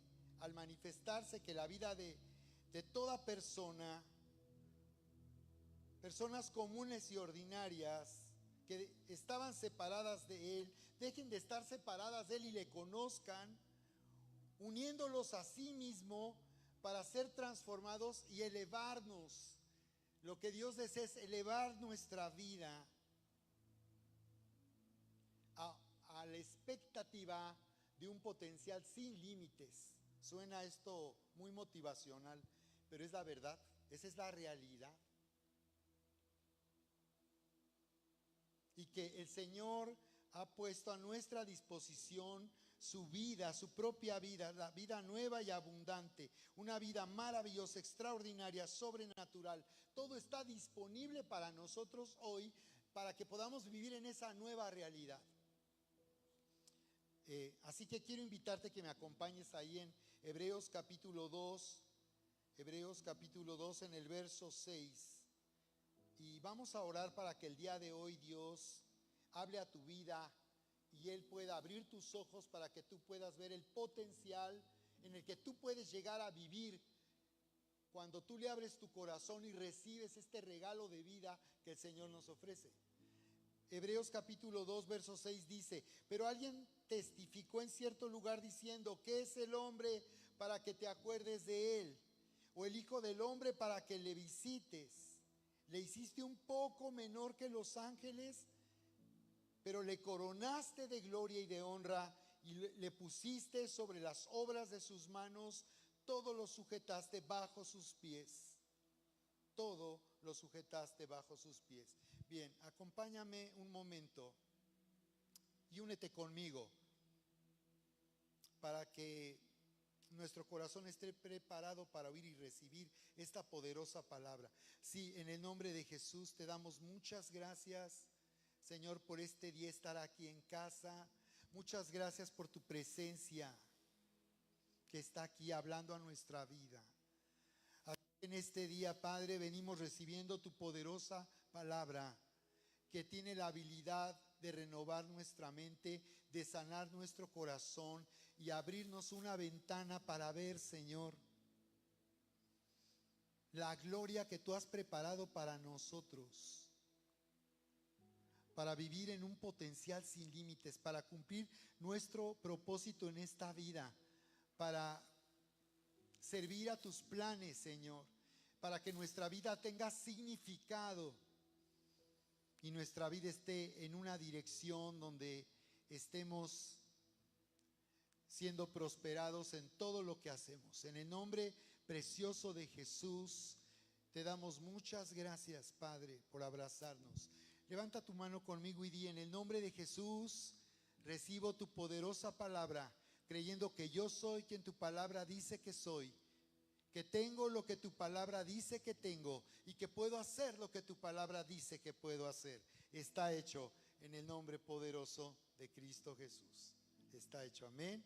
al manifestarse, que la vida de toda persona, personas comunes y ordinarias que estaban separadas de Él, dejen de estar separadas de Él y le conozcan, uniéndolos a sí mismo para ser transformados y elevarnos. Lo que Dios desea es elevar nuestra vida a la expectativa de un potencial sin límites. Suena esto muy motivacional, pero es la verdad, esa es la realidad. Y que el Señor ha puesto a nuestra disposición su vida, su propia vida, la vida nueva y abundante, una vida maravillosa, extraordinaria, sobrenatural. Todo está disponible para nosotros hoy para que podamos vivir en esa nueva realidad. Así que quiero invitarte que me acompañes ahí en Hebreos capítulo 2, Hebreos capítulo 2 en el verso 6. Y vamos a orar para que el día de hoy Dios hable a tu vida y Él pueda abrir tus ojos para que tú puedas ver el potencial en el que tú puedes llegar a vivir cuando tú le abres tu corazón y recibes este regalo de vida que el Señor nos ofrece. Hebreos capítulo 2 verso 6 dice: pero alguien testificó en cierto lugar diciendo, ¿qué es el hombre para que te acuerdes de él? O el hijo del hombre para que le visites. Le hiciste un poco menor que los ángeles, pero le coronaste de gloria y de honra y le pusiste sobre las obras de sus manos, todo lo sujetaste bajo sus pies. Todo lo sujetaste bajo sus pies. Bien, acompáñame un momento y únete conmigo para que nuestro corazón esté preparado para oír y recibir esta poderosa palabra. Sí, en el nombre de Jesús te damos muchas gracias, Señor, por este día estar aquí en casa. Muchas gracias por tu presencia que está aquí hablando a nuestra vida. En este día, Padre, venimos recibiendo tu poderosa palabra que tiene la habilidad de renovar nuestra mente, de sanar nuestro corazón y abrirnos una ventana para ver, Señor, la gloria que tú has preparado para nosotros, para vivir en un potencial sin límites, para cumplir nuestro propósito en esta vida, para servir a tus planes, Señor, para que nuestra vida tenga significado y nuestra vida esté en una dirección donde estemos siendo prosperados en todo lo que hacemos. En el nombre precioso de Jesús, te damos muchas gracias, Padre, por abrazarnos. Levanta tu mano conmigo y di: en el nombre de Jesús, recibo tu poderosa palabra, creyendo que yo soy quien tu palabra dice que soy, que tengo lo que tu palabra dice que tengo y que puedo hacer lo que tu palabra dice que puedo hacer. Está hecho en el nombre poderoso de Cristo Jesús. Está hecho, amén.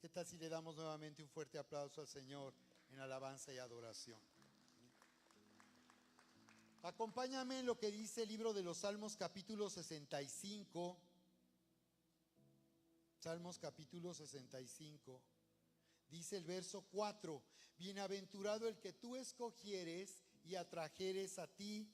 ¿Qué tal si le damos nuevamente un fuerte aplauso al Señor en alabanza y adoración? Acompáñame en lo que dice el libro de los Salmos capítulo 65. Salmos capítulo 65. Dice el verso 4: bienaventurado el que tú escogieres y atrajeres a ti,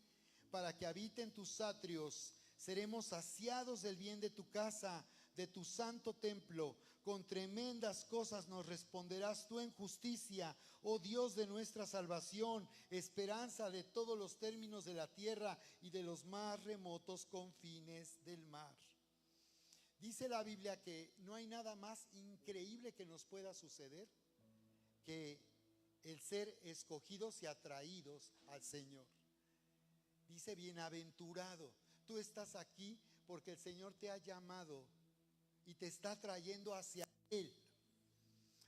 para que habite en tus atrios. Seremos saciados del bien de tu casa, de tu santo templo. Con tremendas cosas nos responderás tú en justicia, oh Dios de nuestra salvación, esperanza de todos los términos de la tierra y de los más remotos confines del mar. Dice la Biblia que no hay nada más increíble que nos pueda suceder que el ser escogidos y atraídos al Señor. Dice bienaventurado. Tú estás aquí porque el Señor te ha llamado y te está trayendo hacia Él.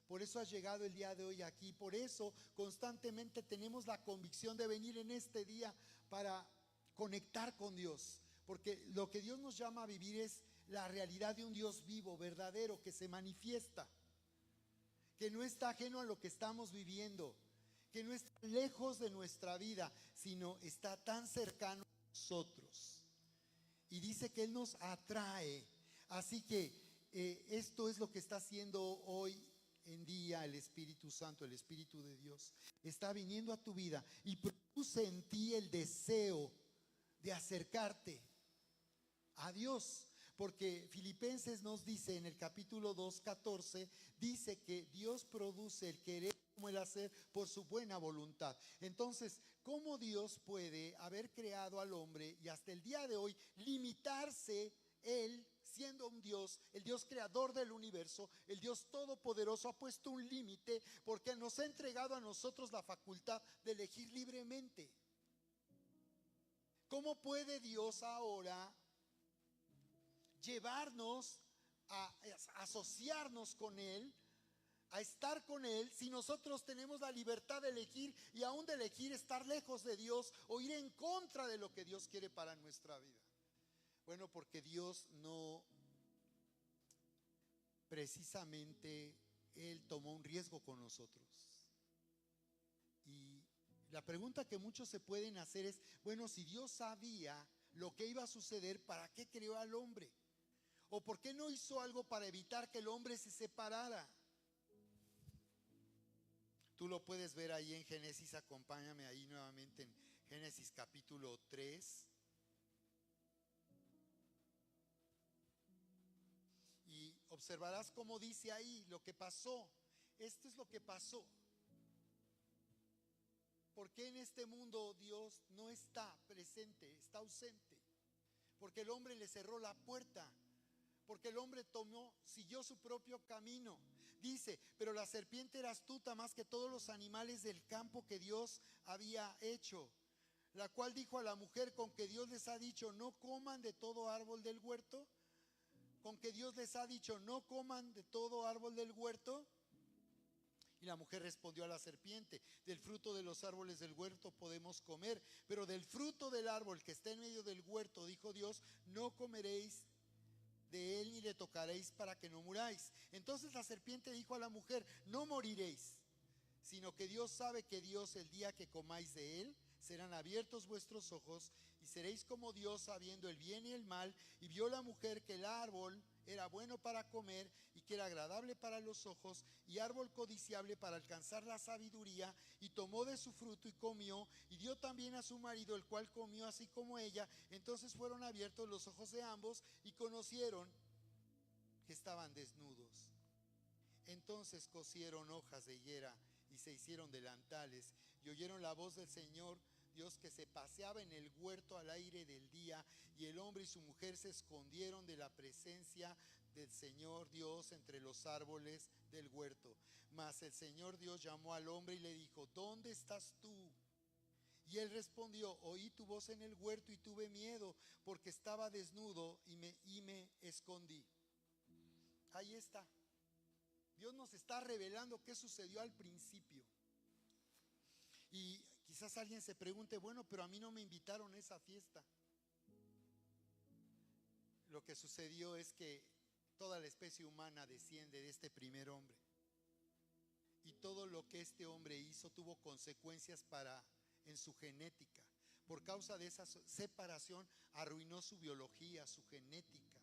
Por eso has llegado el día de hoy aquí. Por eso constantemente tenemos la convicción de venir en este día para conectar con Dios. Porque lo que Dios nos llama a vivir es la realidad de un Dios vivo, verdadero, que se manifiesta, que no está ajeno a lo que estamos viviendo, que no está lejos de nuestra vida, sino está tan cercano a nosotros. Y dice que Él nos atrae. Así que esto es lo que está haciendo hoy en día el Espíritu Santo, el Espíritu de Dios. Está viniendo a tu vida y produce en ti el deseo de acercarte a Dios. Porque Filipenses nos dice en el capítulo 2:14, dice que Dios produce el querer como el hacer por su buena voluntad. Entonces, ¿cómo Dios puede haber creado al hombre y hasta el día de hoy limitarse Él, siendo un Dios, el Dios creador del universo, el Dios todopoderoso, ha puesto un límite porque nos ha entregado a nosotros la facultad de elegir libremente? ¿Cómo puede Dios ahora llevarnos a asociarnos con Él, a estar con Él, si nosotros tenemos la libertad de elegir y aún de elegir estar lejos de Dios o ir en contra de lo que Dios quiere para nuestra vida? Bueno, porque Dios no, precisamente Él tomó un riesgo con nosotros. Y la pregunta que muchos se pueden hacer es, bueno, si Dios sabía lo que iba a suceder, ¿para qué creó al hombre? ¿O por qué no hizo algo para evitar que el hombre se separara? Tú lo puedes ver ahí en Génesis, acompáñame ahí nuevamente en Génesis capítulo 3. Y observarás cómo dice ahí lo que pasó. Esto es lo que pasó. ¿Por qué en este mundo Dios no está presente, está ausente? Porque el hombre le cerró la puerta. Porque el hombre siguió su propio camino. Dice, pero la serpiente era astuta más que todos los animales del campo que Dios había hecho, la cual dijo a la mujer, ¿con que Dios les ha dicho no coman de todo árbol del huerto? ¿Con que Dios les ha dicho no coman de todo árbol del huerto? Y la mujer respondió a la serpiente, del fruto de los árboles del huerto podemos comer, pero del fruto del árbol que está en medio del huerto, dijo Dios, no comeréis de él ni le tocaréis para que no muráis. Entonces la serpiente dijo a la mujer, no moriréis, sino que Dios sabe que Dios, el día que comáis de él, serán abiertos vuestros ojos y seréis como Dios, sabiendo el bien y el mal. Y vio la mujer que el árbol era bueno para comer y que era agradable para los ojos y árbol codiciable para alcanzar la sabiduría, y tomó de su fruto y comió y dio también a su marido, el cual comió así como ella. Entonces fueron abiertos los ojos de ambos y conocieron que estaban desnudos. Entonces cosieron hojas de higuera y se hicieron delantales, y oyeron la voz del Señor Dios que se paseaba en el huerto al aire del día, y el hombre y su mujer se escondieron de la presencia del Señor Dios entre los árboles del huerto. Mas el Señor Dios llamó al hombre y le dijo, ¿dónde estás tú? Y él respondió, oí tu voz en el huerto y tuve miedo, porque estaba desnudo y me escondí. Ahí está. Dios nos está revelando qué sucedió al principio. Y quizás alguien se pregunte, bueno, pero a mí no me invitaron a esa fiesta. lo que sucedió es que toda la especie humana desciende de este primer hombre. Y todo lo que este hombre hizo tuvo consecuencias en su genética. Por causa de esa separación arruinó su biología, su genética.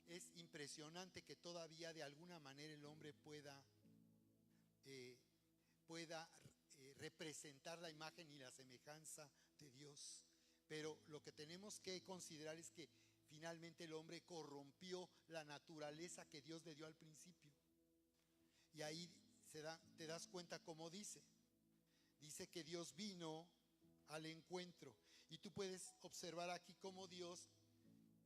Es impresionante que todavía de alguna manera el hombre pueda representar la imagen y la semejanza de Dios. Pero lo que tenemos que considerar es que finalmente el hombre corrompió la naturaleza que Dios le dio al principio. Y ahí te das cuenta cómo dice que Dios vino al encuentro. Y tú puedes observar aquí cómo Dios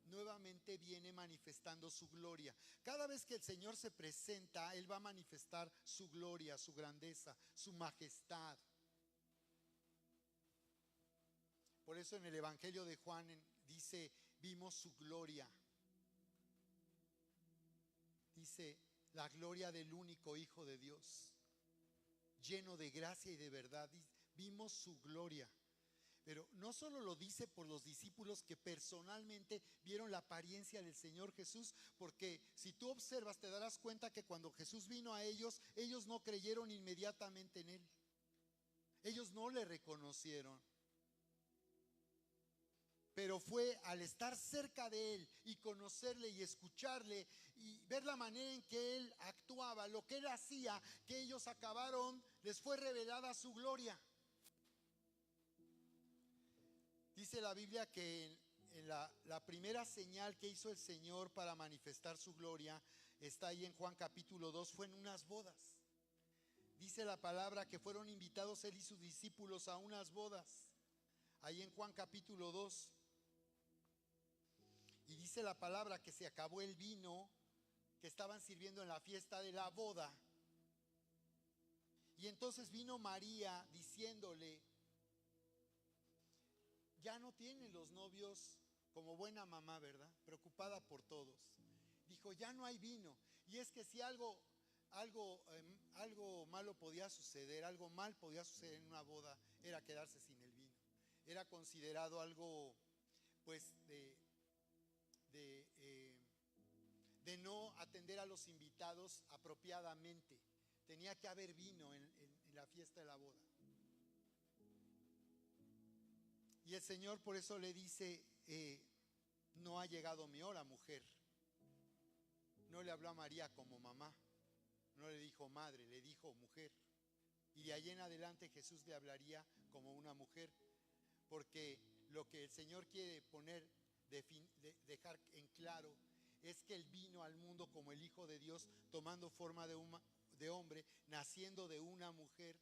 nuevamente viene manifestando su gloria. Cada vez que el Señor se presenta, Él va a manifestar su gloria, su grandeza, su majestad. Por eso en el Evangelio de Juan dice, vimos su gloria. Dice, la gloria del único Hijo de Dios, lleno de gracia y de verdad. Vimos su gloria. Pero no solo lo dice por los discípulos que personalmente vieron la apariencia del Señor Jesús, porque si tú observas te darás cuenta que cuando Jesús vino a ellos, ellos no creyeron inmediatamente en Él. Ellos no le reconocieron. Pero fue al estar cerca de Él y conocerle y escucharle y ver la manera en que Él actuaba, lo que Él hacía, que ellos les fue revelada su gloria. Dice la Biblia que en la primera señal que hizo el Señor para manifestar su gloria, está ahí en Juan capítulo 2, fue en unas bodas. Dice la palabra que fueron invitados Él y sus discípulos a unas bodas, ahí en Juan capítulo 2. Y dice la palabra que se acabó el vino que estaban sirviendo en la fiesta de la boda. Y entonces vino María diciéndole, ya no tienen los novios, como buena mamá, ¿verdad? Preocupada por todos. Dijo, ya no hay vino. Y es que si algo malo podía suceder, algo mal podía suceder en una boda, era quedarse sin el vino. Era considerado algo, pues, de no atender a los invitados apropiadamente. Tenía que haber vino en la fiesta de la boda. Y el Señor por eso le dice, no ha llegado mi hora, mujer. No le habló a María como mamá, no le dijo madre, le dijo mujer. Y de ahí en adelante Jesús le hablaría como una mujer, porque lo que el Señor quiere dejar en claro es que Él vino al mundo como el Hijo de Dios, tomando forma de hombre, naciendo de una mujer,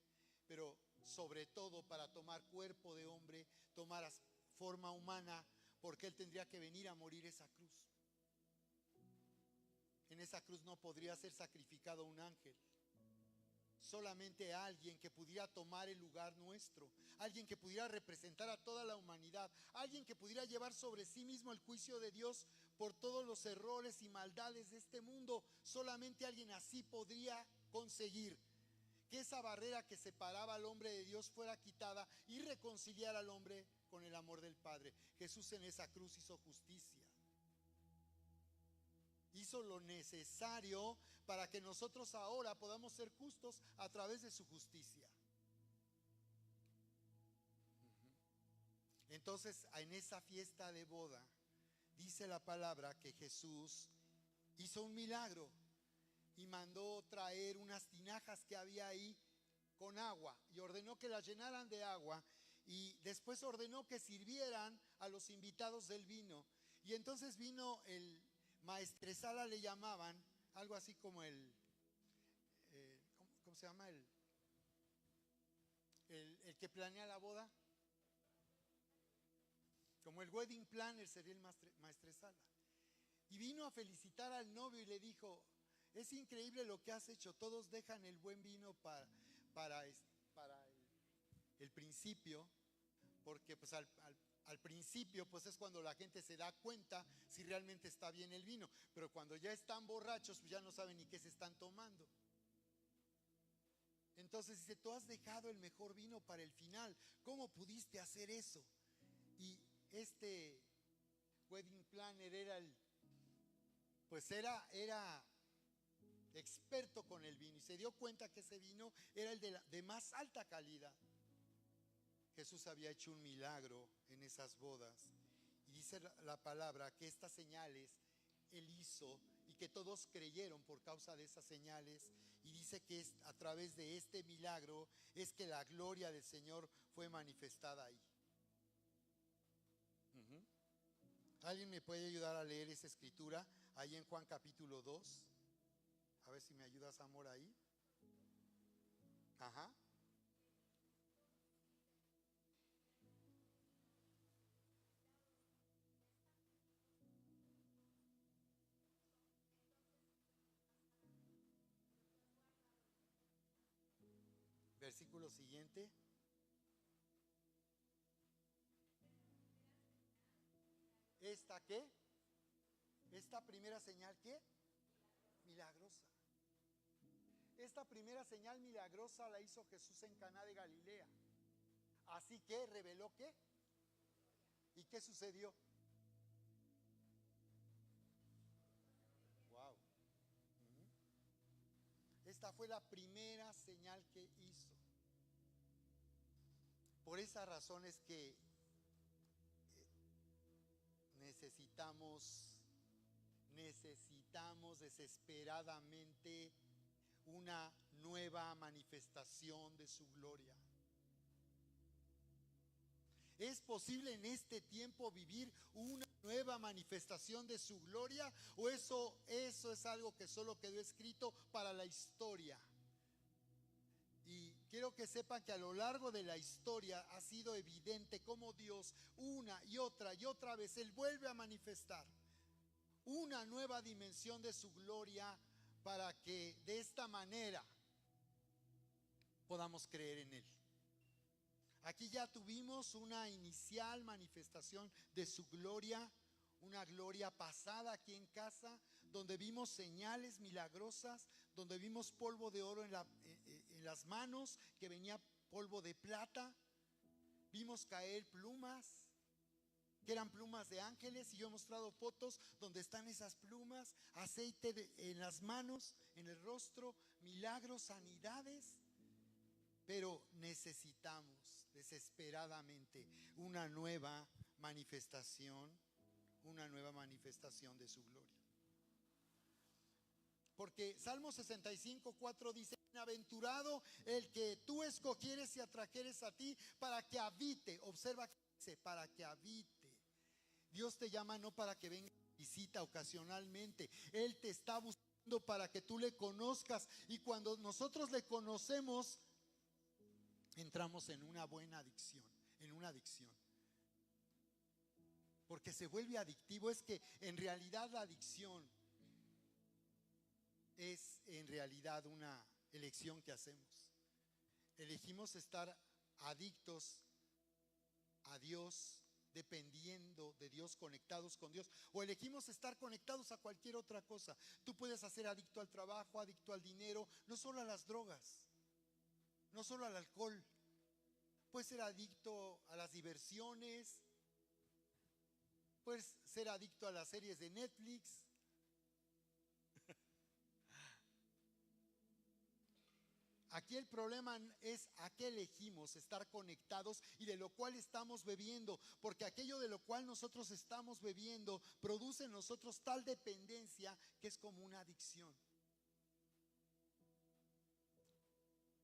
pero sobre todo para tomar cuerpo de hombre, tomar forma humana, porque Él tendría que venir a morir esa cruz. En esa cruz no podría ser sacrificado un ángel, solamente alguien que pudiera tomar el lugar nuestro, alguien que pudiera representar a toda la humanidad, alguien que pudiera llevar sobre sí mismo el juicio de Dios por todos los errores y maldades de este mundo. Solamente alguien así podría conseguir que esa barrera que separaba al hombre de Dios fuera quitada y reconciliar al hombre con el amor del Padre. Jesús en esa cruz hizo justicia. Hizo lo necesario para que nosotros ahora podamos ser justos a través de su justicia. Entonces, en esa fiesta de boda, dice la palabra que Jesús hizo un milagro y mandó traer unas tinajas que había ahí con agua y ordenó que las llenaran de agua y después ordenó que sirvieran a los invitados del vino. Y entonces vino el maestresala, le llamaban, algo así como ¿cómo se llama? El que planea la boda. Como el wedding planner sería el maestresala. Y vino a felicitar al novio y le dijo, es increíble lo que has hecho, todos dejan el buen vino para el principio, porque pues al principio pues es cuando la gente se da cuenta si realmente está bien el vino, pero cuando ya están borrachos pues ya no saben ni qué se están tomando. Entonces dice, tú has dejado el mejor vino para el final, ¿cómo pudiste hacer eso? Y este wedding planner era experto con el vino y se dio cuenta que ese vino era el de más alta calidad. Jesús había hecho un milagro en esas bodas y dice la palabra que estas señales Él hizo y que todos creyeron por causa de esas señales, y dice que a través de este milagro es que la gloria del Señor fue manifestada ahí. ¿Alguien me puede ayudar a leer esa escritura ahí en Juan capítulo 2? A ver si me ayudas, amor, ahí. Ajá. Versículo siguiente. ¿Esta qué? Esta primera señal, ¿qué? Milagrosa. Esta primera señal milagrosa la hizo Jesús en Caná de Galilea. Así que reveló ¿qué? ¿Y qué sucedió? Wow. Esta fue la primera señal que hizo. Por esa razón es que necesitamos desesperadamente una nueva manifestación de su gloria. ¿Es posible en este tiempo vivir una nueva manifestación de su gloria? ¿O eso es algo que solo quedó escrito para la historia? Y quiero que sepan que a lo largo de la historia ha sido evidente cómo Dios una y otra vez Él vuelve a manifestar una nueva dimensión de su gloria para que de esta manera podamos creer en Él. Aquí ya tuvimos una inicial manifestación de su gloria, una gloria pasada aquí en casa, donde vimos señales milagrosas, donde vimos polvo de oro en las manos, que venía polvo de plata. Vimos caer plumas, que eran plumas de ángeles, y yo he mostrado fotos donde están esas plumas, aceite en las manos, en el rostro, milagros, sanidades. Pero necesitamos desesperadamente una nueva manifestación de su gloria. Porque Salmo 65:4 dice: bienaventurado el que tú escogieres y atrajeres a ti para que habite. Observa que dice: para que habite. Dios te llama no para que venga a visita ocasionalmente. Él te está buscando para que tú le conozcas, y cuando nosotros le conocemos entramos en una buena adicción, porque se vuelve adictivo. Es que en realidad la adicción es en realidad una elección que hacemos. Elegimos estar adictos a Dios, dependiendo de Dios, conectados con Dios, o elegimos estar conectados a cualquier otra cosa. Tú puedes ser adicto al trabajo, adicto al dinero, no solo a las drogas, no solo al alcohol. Puedes ser adicto a las diversiones, puedes ser adicto a las series de Netflix. Aquí el problema es a qué elegimos estar conectados y de lo cual estamos bebiendo, porque aquello de lo cual nosotros estamos bebiendo produce en nosotros tal dependencia que es como una adicción.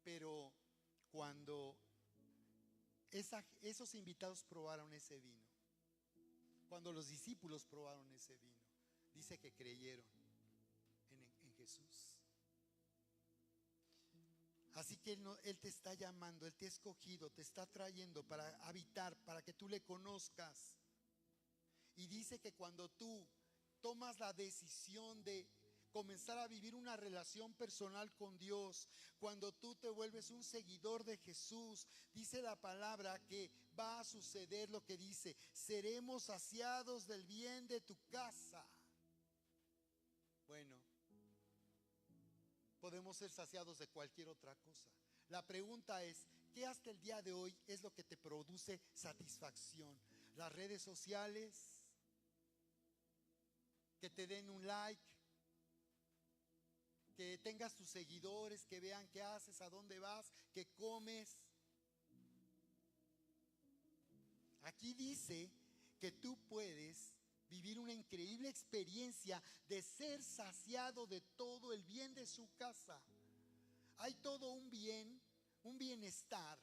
Pero cuando esos invitados probaron ese vino, cuando los discípulos probaron ese vino, dice que creyeron en Jesús. Así que Él te está llamando, Él te ha escogido, te está trayendo para habitar, para que tú le conozcas. Y dice que cuando tú tomas la decisión de comenzar a vivir una relación personal con Dios, cuando tú te vuelves un seguidor de Jesús, dice la palabra que va a suceder lo que dice: seremos saciados del bien de tu casa. Bueno, podemos ser saciados de cualquier otra cosa. La pregunta es: ¿qué hasta el día de hoy es lo que te produce satisfacción? las redes sociales, que te den un like, que tengas tus seguidores, que vean qué haces, a dónde vas, qué comes. Aquí dice que tú puedes vivir una increíble experiencia de ser saciado de todo el bien de su casa. Hay todo un bien, un bienestar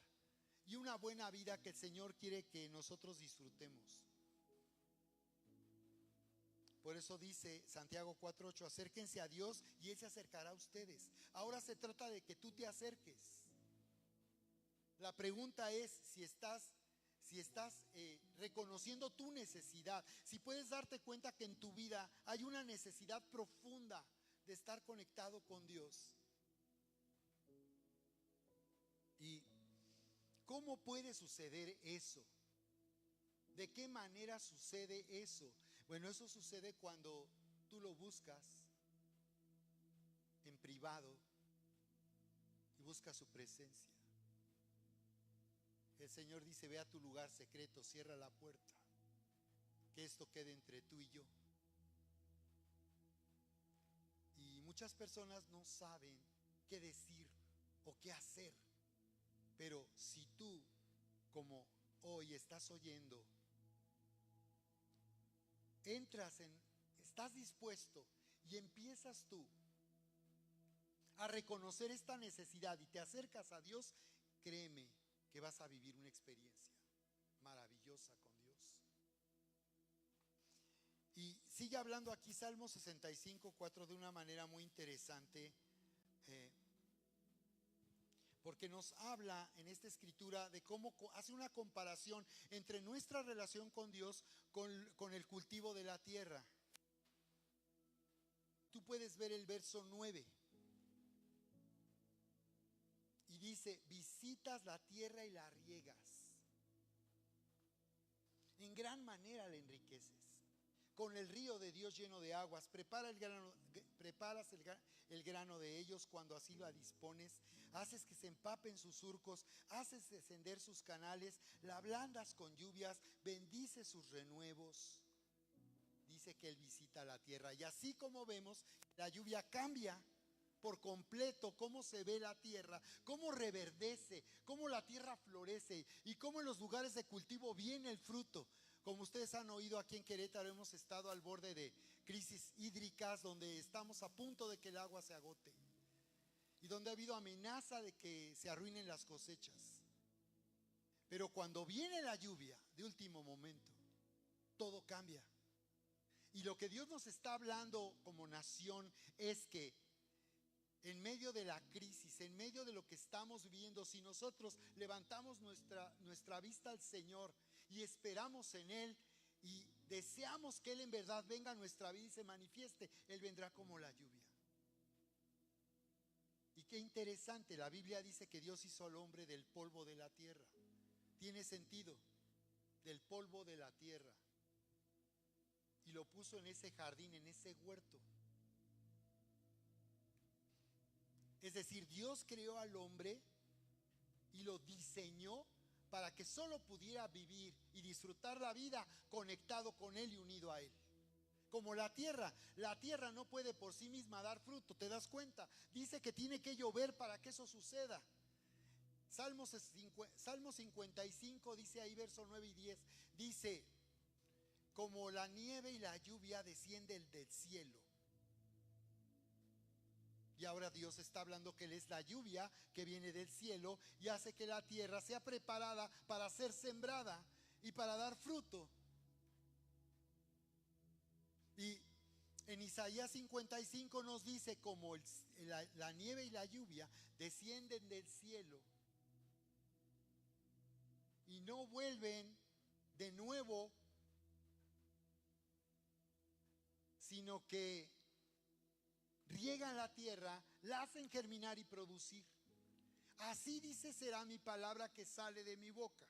y una buena vida que el Señor quiere que nosotros disfrutemos. Por eso dice Santiago 4:8, acérquense a Dios y Él se acercará a ustedes. Ahora se trata de que tú te acerques. La pregunta es si estás reconociendo tu necesidad, si puedes darte cuenta que en tu vida hay una necesidad profunda de estar conectado con Dios. ¿Y cómo puede suceder eso? ¿De qué manera sucede eso? Bueno, eso sucede cuando tú lo buscas en privado y buscas su presencia. El Señor dice: ve a tu lugar secreto, cierra la puerta, que esto quede entre tú y yo. Y muchas personas no saben qué decir o qué hacer. Pero si tú, como hoy estás oyendo, estás dispuesto y empiezas tú a reconocer esta necesidad y te acercas a Dios, créeme que vas a vivir una experiencia maravillosa con Dios. Y sigue hablando aquí Salmo 65:4 de una manera muy interesante, porque nos habla en esta escritura de cómo hace una comparación entre nuestra relación con Dios con el cultivo de la tierra. Tú puedes ver el verso 9 y dice: visitas la tierra y la riegas, en gran manera la enriqueces, con el río de Dios lleno de aguas, preparas el grano de ellos cuando así lo dispones, haces que se empapen sus surcos, haces descender sus canales, la ablandas con lluvias, bendices sus renuevos. Dice que Él visita la tierra, y así como vemos, la lluvia cambia por completo cómo se ve la tierra, cómo reverdece, cómo la tierra florece y cómo en los lugares de cultivo viene el fruto. Como ustedes han oído, aquí en Querétaro hemos estado al borde de crisis hídricas, donde estamos a punto de que el agua se agote y donde ha habido amenaza de que se arruinen las cosechas. Pero cuando viene la lluvia de último momento, todo cambia. Y lo que Dios nos está hablando como nación es que en medio de la crisis, en medio de lo que estamos viviendo, si nosotros levantamos nuestra vista al Señor y esperamos en Él y deseamos que Él en verdad venga a nuestra vida y se manifieste, Él vendrá como la lluvia. Y qué interesante, la Biblia dice que Dios hizo al hombre del polvo de la tierra. Tiene sentido, del polvo de la tierra, y lo puso en ese jardín, en ese huerto. Es decir, Dios creó al hombre y lo diseñó para que solo pudiera vivir y disfrutar la vida conectado con Él y unido a Él. Como la tierra no puede por sí misma dar fruto, ¿te das cuenta? Dice que tiene que llover para que eso suceda. Salmo 55 dice ahí, verso 9 y 10, dice: como la nieve y la lluvia descienden del cielo. Y ahora Dios está hablando que Él es la lluvia que viene del cielo y hace que la tierra sea preparada para ser sembrada y para dar fruto. Y en Isaías 55 nos dice: como la nieve y la lluvia descienden del cielo y no vuelven de nuevo, sino que riegan la tierra, la hacen germinar y producir. Así dice será mi palabra que sale de mi boca.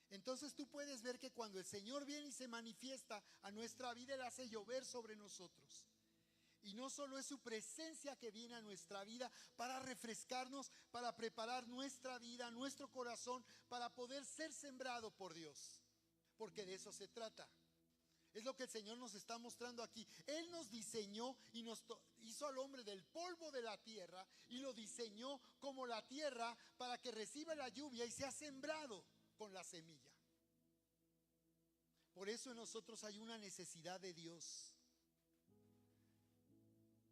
Entonces tú puedes ver que cuando el Señor viene y se manifiesta a nuestra vida, Él hace llover sobre nosotros. Y no solo es su presencia que viene a nuestra vida para refrescarnos, para preparar nuestra vida, nuestro corazón, para poder ser sembrado por Dios. porque de eso se trata. Es lo que el Señor nos está mostrando aquí. Él nos diseñó y hizo al hombre del polvo de la tierra y lo diseñó como la tierra para que reciba la lluvia y sea sembrado con la semilla. Por eso en nosotros hay una necesidad de Dios.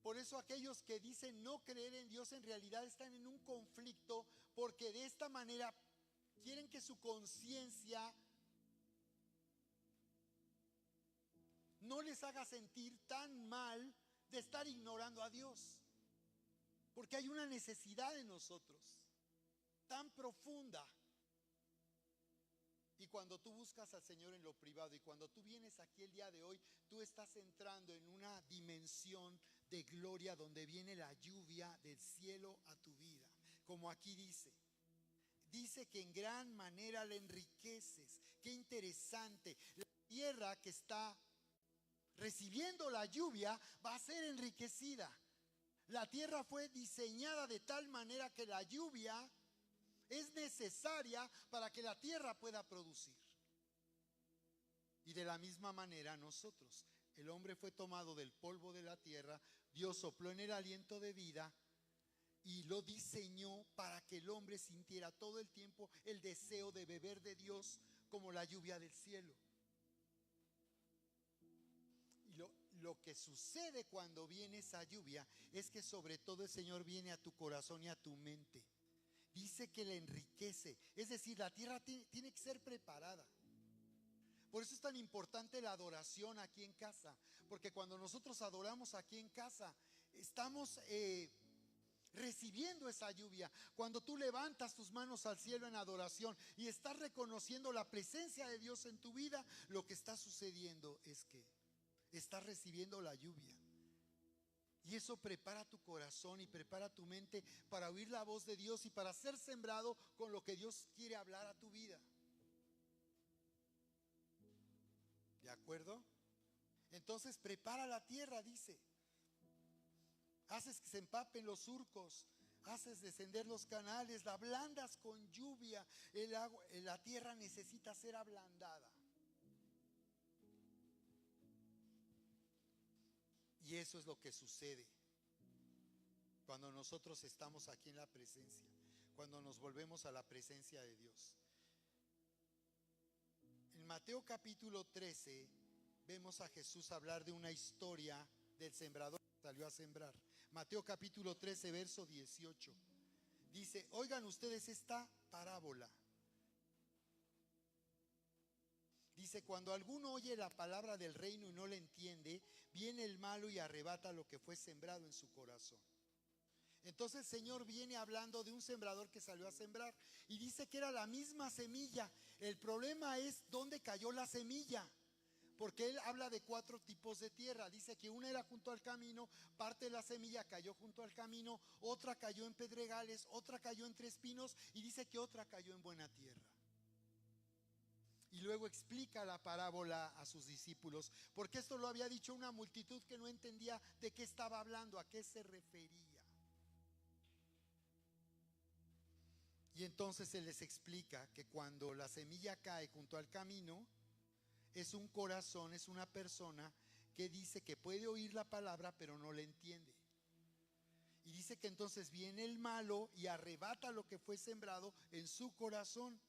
Por eso aquellos que dicen no creer en Dios en realidad están en un conflicto, porque de esta manera quieren que su conciencia no les haga sentir tan mal de estar ignorando a Dios. Porque hay una necesidad en nosotros tan profunda. Y cuando tú buscas al Señor en lo privado y cuando tú vienes aquí el día de hoy, tú estás entrando en una dimensión de gloria donde viene la lluvia del cielo a tu vida. Como aquí dice que en gran manera le enriqueces. Qué interesante. La tierra que está recibiendo la lluvia va a ser enriquecida. La tierra fue diseñada de tal manera que la lluvia es necesaria para que la tierra pueda producir. Y de la misma manera nosotros, el hombre fue tomado del polvo de la tierra, Dios sopló en el aliento de vida y lo diseñó para que el hombre sintiera todo el tiempo el deseo de beber de Dios como la lluvia del cielo. Y lo que sucede cuando viene esa lluvia es que sobre todo el Señor viene a tu corazón y a tu mente. Dice que le enriquece, es decir, la tierra tiene que ser preparada. Por eso es tan importante la adoración aquí en casa, porque cuando nosotros adoramos aquí en casa, estamos recibiendo esa lluvia. Cuando tú levantas tus manos al cielo en adoración y estás reconociendo la presencia de Dios en tu vida, lo que está sucediendo es que estás recibiendo la lluvia. Y eso prepara tu corazón y prepara tu mente para oír la voz de Dios y para ser sembrado con lo que Dios quiere hablar a tu vida. ¿De acuerdo? Entonces prepara la tierra, dice. Haces que se empapen los surcos, haces descender los canales, la ablandas con lluvia. La tierra necesita ser ablandada. Y eso es lo que sucede cuando nosotros estamos aquí en la presencia, cuando nos volvemos a la presencia de Dios. En Mateo capítulo 13 vemos a Jesús hablar de una historia del sembrador que salió a sembrar. Mateo capítulo 13 verso 18 dice: oigan ustedes esta parábola. Dice: cuando alguno oye la palabra del reino y no la entiende, viene el malo y arrebata lo que fue sembrado en su corazón. Entonces el Señor viene hablando de un sembrador que salió a sembrar y dice que era la misma semilla. El problema es dónde cayó la semilla, porque él habla de 4 tipos de tierra. Dice que una era junto al camino, parte de la semilla cayó junto al camino, otra cayó en pedregales, otra cayó entre espinos y dice que otra cayó en buena tierra. Y luego explica la parábola a sus discípulos, porque esto lo había dicho una multitud que no entendía de qué estaba hablando, a qué se refería. Y entonces se les explica que cuando la semilla cae junto al camino, es un corazón, es una persona que dice que puede oír la palabra pero no la entiende. Y dice que entonces viene el malo y arrebata lo que fue sembrado en su corazón.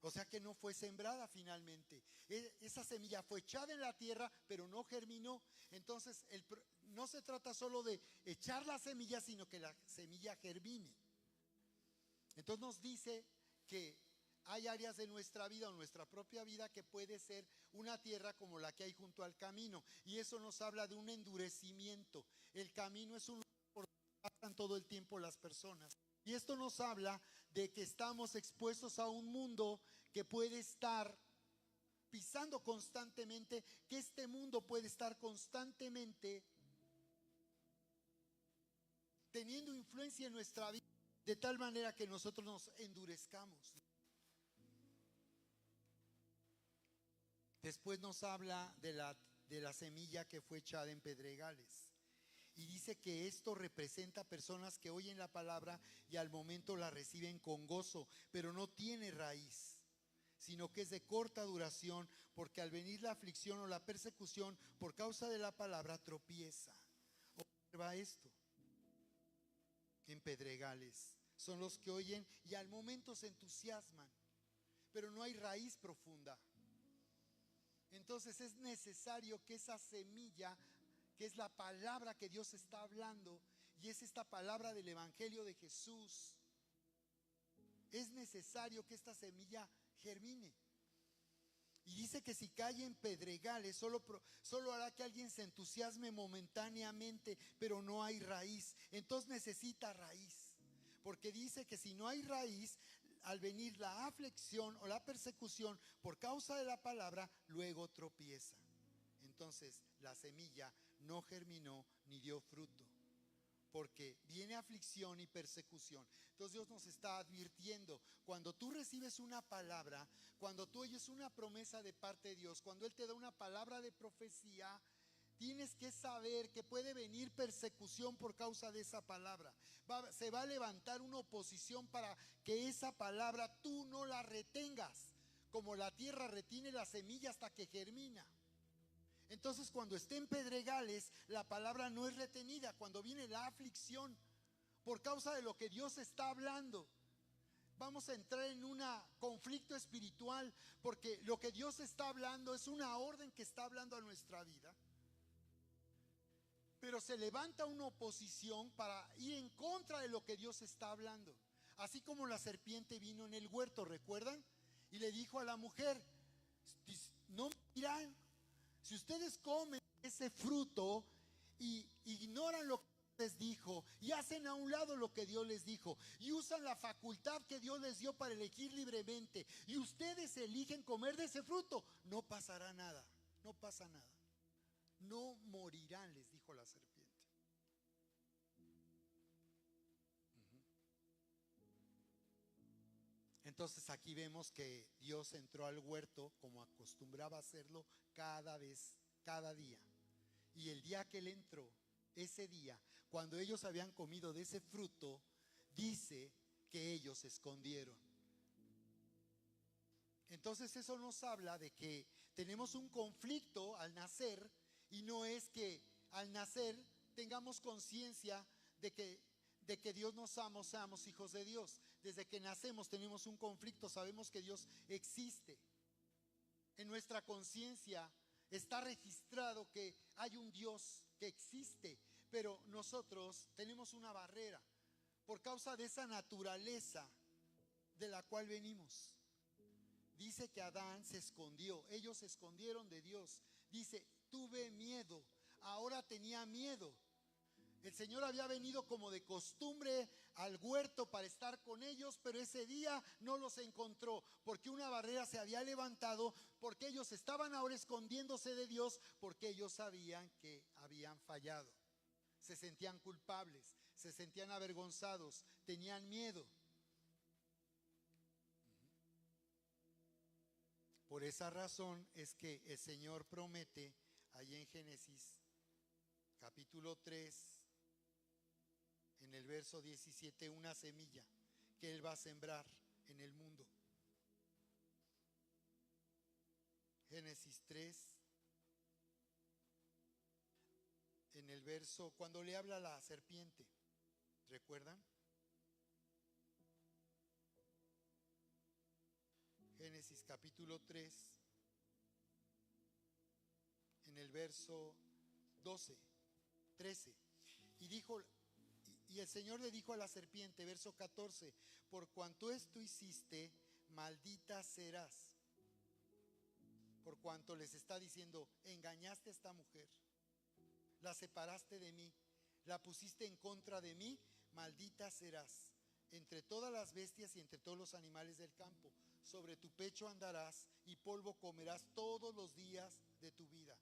O sea que no fue sembrada finalmente. Esa semilla fue echada en la tierra, pero no germinó. Entonces no se trata solo de echar la semilla, sino que la semilla germine. Entonces nos dice que hay áreas de nuestra vida o nuestra propia vida que puede ser una tierra como la que hay junto al camino. Y eso nos habla de un endurecimiento. El camino es un lugar por donde pasan todo el tiempo las personas. Y esto nos habla de que estamos expuestos a un mundo que puede estar pisando constantemente, que este mundo puede estar constantemente teniendo influencia en nuestra vida, de tal manera que nosotros nos endurezcamos. Después nos habla de la semilla que fue echada en pedregales. Y dice que esto representa personas que oyen la palabra y al momento la reciben con gozo, pero no tiene raíz. sino que es de corta duración, porque al venir la aflicción o la persecución por causa de la palabra tropieza. Observa esto. En pedregales son los que oyen y al momento se entusiasman, pero no hay raíz profunda. Entonces es necesario que esa semilla, que es la palabra que Dios está hablando, y es esta palabra del Evangelio de Jesús, es necesario que esta semilla germine. Y dice que si cae en pedregales, solo hará que alguien se entusiasme momentáneamente, pero no hay raíz. Entonces necesita raíz, porque dice que si no hay raíz, al venir la aflicción o la persecución por causa de la palabra, luego tropieza. Entonces la semilla no germinó ni dio fruto, porque viene aflicción y persecución. Entonces Dios nos está advirtiendo, cuando tú recibes una palabra, cuando tú oyes una promesa de parte de Dios, cuando Él te da una palabra de profecía, tienes que saber que puede venir persecución por causa de esa palabra. Se va a levantar una oposición para que esa palabra tú no la retengas, como la tierra retiene la semilla hasta que germina. Entonces cuando esté en pedregales, la palabra no es retenida. Cuando viene la aflicción por causa de lo que Dios está hablando, vamos a entrar en un conflicto espiritual, porque lo que Dios está hablando es una orden que está hablando a nuestra vida, pero se levanta una oposición para ir en contra de lo que Dios está hablando. Así como la serpiente vino en el huerto, ¿recuerdan? Y le dijo a la mujer: no morirán. Si ustedes comen ese fruto y ignoran lo que Dios les dijo y hacen a un lado lo que Dios les dijo y usan la facultad que Dios les dio para elegir libremente, y ustedes eligen comer de ese fruto, no pasará nada, no pasa nada. No morirán, les dijo la serpiente. Entonces aquí vemos que Dios entró al huerto como acostumbraba hacerlo cada vez, cada día. Y el día que Él entró, ese día, cuando ellos habían comido de ese fruto, dice que ellos se escondieron. Entonces eso nos habla de que tenemos un conflicto al nacer, y no es que al nacer tengamos conciencia de que Dios nos ama, seamos hijos de Dios. Desde que nacemos tenemos un conflicto, sabemos que Dios existe. En nuestra conciencia está registrado que hay un Dios que existe, pero nosotros tenemos una barrera por causa de esa naturaleza de la cual venimos. Dice que Adán se escondió, ellos se escondieron de Dios. Dice: tuve miedo, ahora tenía miedo. El Señor había venido como de costumbre al huerto para estar con ellos, pero ese día no los encontró, porque una barrera se había levantado, porque ellos estaban ahora escondiéndose de Dios, porque ellos sabían que habían fallado. Se sentían culpables, se sentían avergonzados, tenían miedo. Por esa razón es que el Señor promete ahí en Génesis capítulo 3, en el verso 17, una semilla que Él va a sembrar en el mundo. Génesis 3, en el verso, cuando le habla a la serpiente, ¿recuerdan? Génesis capítulo 3, en el verso 12, 13. Y el Señor le dijo a la serpiente, verso 14: por cuanto esto hiciste, maldita serás. Por cuanto les está diciendo: engañaste a esta mujer, la separaste de mí, la pusiste en contra de mí, maldita serás entre todas las bestias y entre todos los animales del campo. Sobre tu pecho andarás y polvo comerás todos los días de tu vida.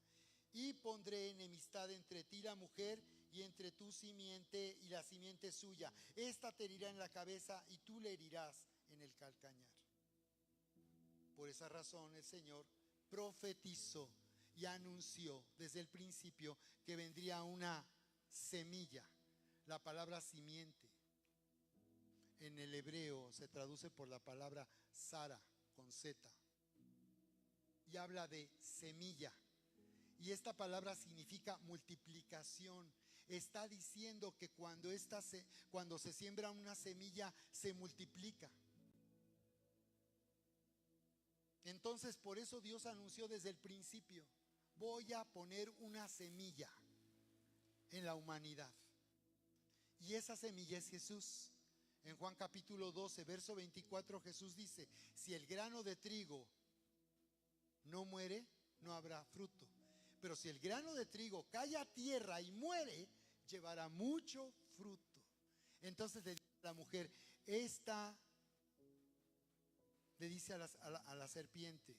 Y pondré enemistad entre ti y la mujer, y entre tu simiente y la simiente suya. Esta te herirá en la cabeza y tú le herirás en el calcañar. Por esa razón el Señor profetizó y anunció desde el principio que vendría una semilla. La palabra simiente en el hebreo se traduce por la palabra Sara con Z, y habla de semilla. Y esta palabra significa multiplicación. Está diciendo que cuando se siembra una semilla, se multiplica. Entonces, por eso Dios anunció desde el principio: voy a poner una semilla en la humanidad. Y esa semilla es Jesús. En Juan capítulo 12, verso 24, Jesús dice: si el grano de trigo no muere, no habrá fruto. Pero si el grano de trigo cae a tierra y muere, llevará mucho fruto. Entonces le dice a la mujer, le dice a la serpiente: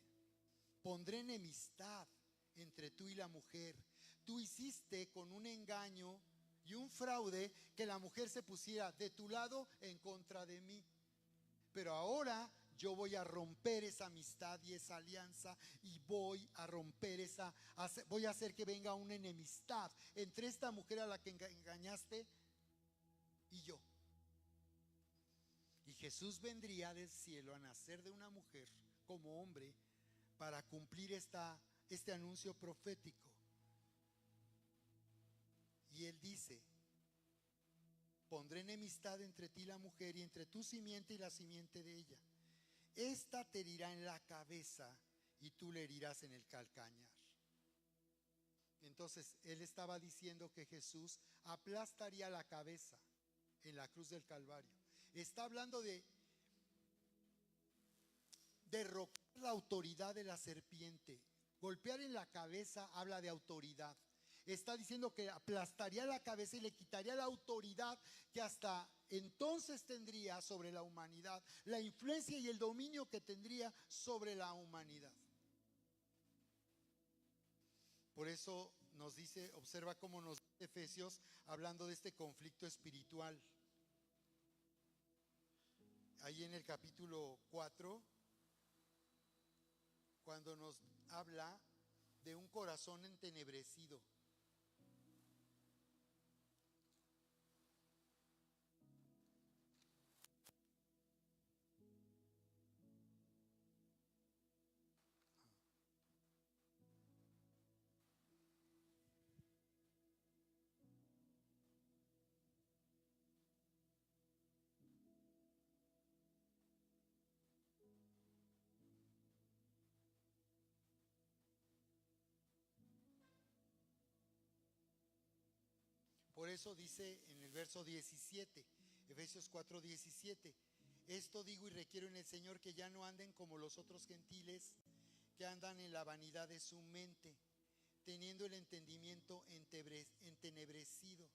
pondré enemistad entre tú y la mujer. Tú hiciste con un engaño y un fraude que la mujer se pusiera de tu lado en contra de mí. Pero ahora yo voy a romper esa amistad y esa alianza, y voy a voy a hacer que venga una enemistad entre esta mujer a la que engañaste y yo. Y Jesús vendría del cielo a nacer de una mujer como hombre para cumplir este anuncio profético. Y él dice: pondré enemistad entre ti y la mujer, y entre tu simiente y la simiente de ella. Esta te herirá en la cabeza y tú le herirás en el calcañar. Entonces él estaba diciendo que Jesús aplastaría la cabeza en la cruz del Calvario. Está hablando de derrocar la autoridad de la serpiente. Golpear en la cabeza habla de autoridad. Está diciendo que aplastaría la cabeza y le quitaría la autoridad que hasta entonces tendría sobre la humanidad, la influencia y el dominio que tendría sobre la humanidad. Por eso nos dice, observa cómo nos dice Efesios, hablando de este conflicto espiritual. Ahí en el capítulo 4, cuando nos habla de un corazón entenebrecido. Por eso dice en el verso 17, Efesios 4:17: esto digo y requiero en el Señor, que ya no anden como los otros gentiles, que andan en la vanidad de su mente, teniendo el entendimiento entenebrecido,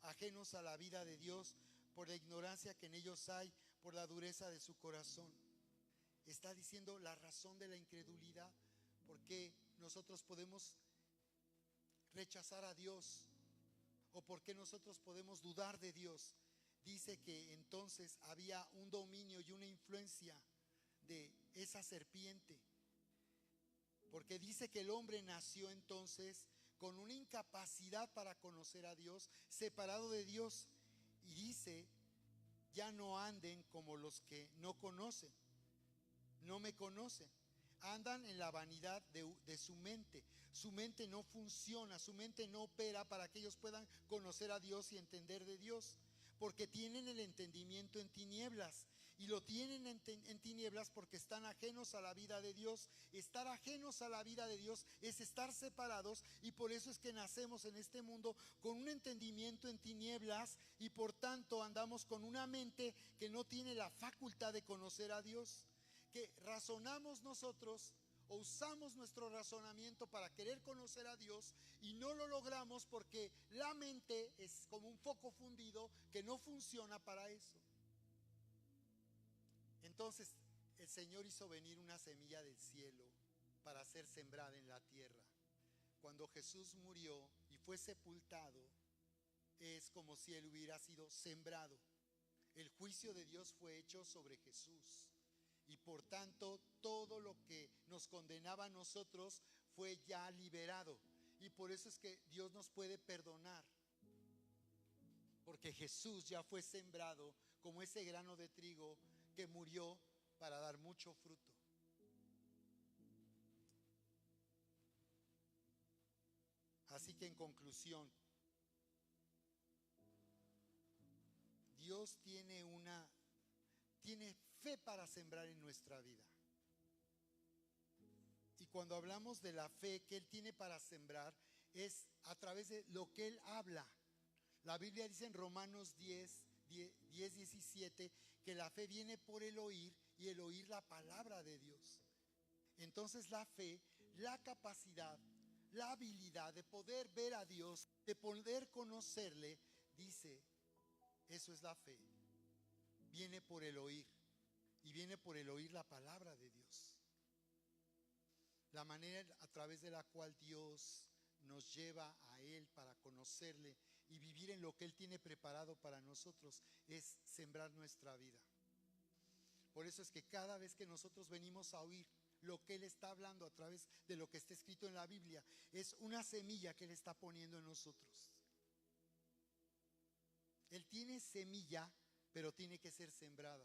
ajenos a la vida de Dios por la ignorancia que en ellos hay, por la dureza de su corazón. Está diciendo la razón de la incredulidad, porque nosotros podemos rechazar a Dios, o porque nosotros podemos dudar de Dios. Dice que entonces había un dominio y una influencia de esa serpiente, porque dice que el hombre nació entonces con una incapacidad para conocer a Dios, separado de Dios. Y dice: ya no anden como los que no conocen, no me conocen. Andan en la vanidad de su mente. Su mente no funciona, su mente no opera para que ellos puedan conocer a Dios y entender de Dios, porque tienen el entendimiento en tinieblas. Y lo tienen en tinieblas porque están ajenos a la vida de Dios. Estar ajenos a la vida de Dios es estar separados, y por eso es que nacemos en este mundo con un entendimiento en tinieblas, y por tanto andamos con una mente que no tiene la facultad de conocer a Dios. Que razonamos nosotros, o usamos nuestro razonamiento para querer conocer a Dios, y no lo logramos porque la mente es como un foco fundido que no funciona para eso. Entonces el Señor hizo venir una semilla del cielo para ser sembrada en la tierra. Cuando Jesús murió y fue sepultado, es como si Él hubiera sido sembrado. El juicio de Dios fue hecho sobre Jesús, y por tanto todo lo que nos condenaba a nosotros fue ya liberado. Y por eso es que Dios nos puede perdonar, porque Jesús ya fue sembrado como ese grano de trigo que murió para dar mucho fruto. Así que en conclusión, Dios tiene fe para sembrar en nuestra vida. Y cuando hablamos de la fe que Él tiene para sembrar, es a través de lo que Él habla. La Biblia dice en Romanos 10:17 que la fe viene por el oír y el oír la palabra de Dios. Entonces la fe, la capacidad, la habilidad de poder ver a Dios, de poder conocerle, dice, eso es la fe. Viene por el oír y viene por el oír la palabra de Dios. La manera a través de la cual Dios nos lleva a Él para conocerle y vivir en lo que Él tiene preparado para nosotros es sembrar nuestra vida. Por eso es que cada vez que nosotros venimos a oír lo que Él está hablando a través de lo que está escrito en la Biblia, es una semilla que Él está poniendo en nosotros. Él tiene semilla, pero tiene que ser sembrada.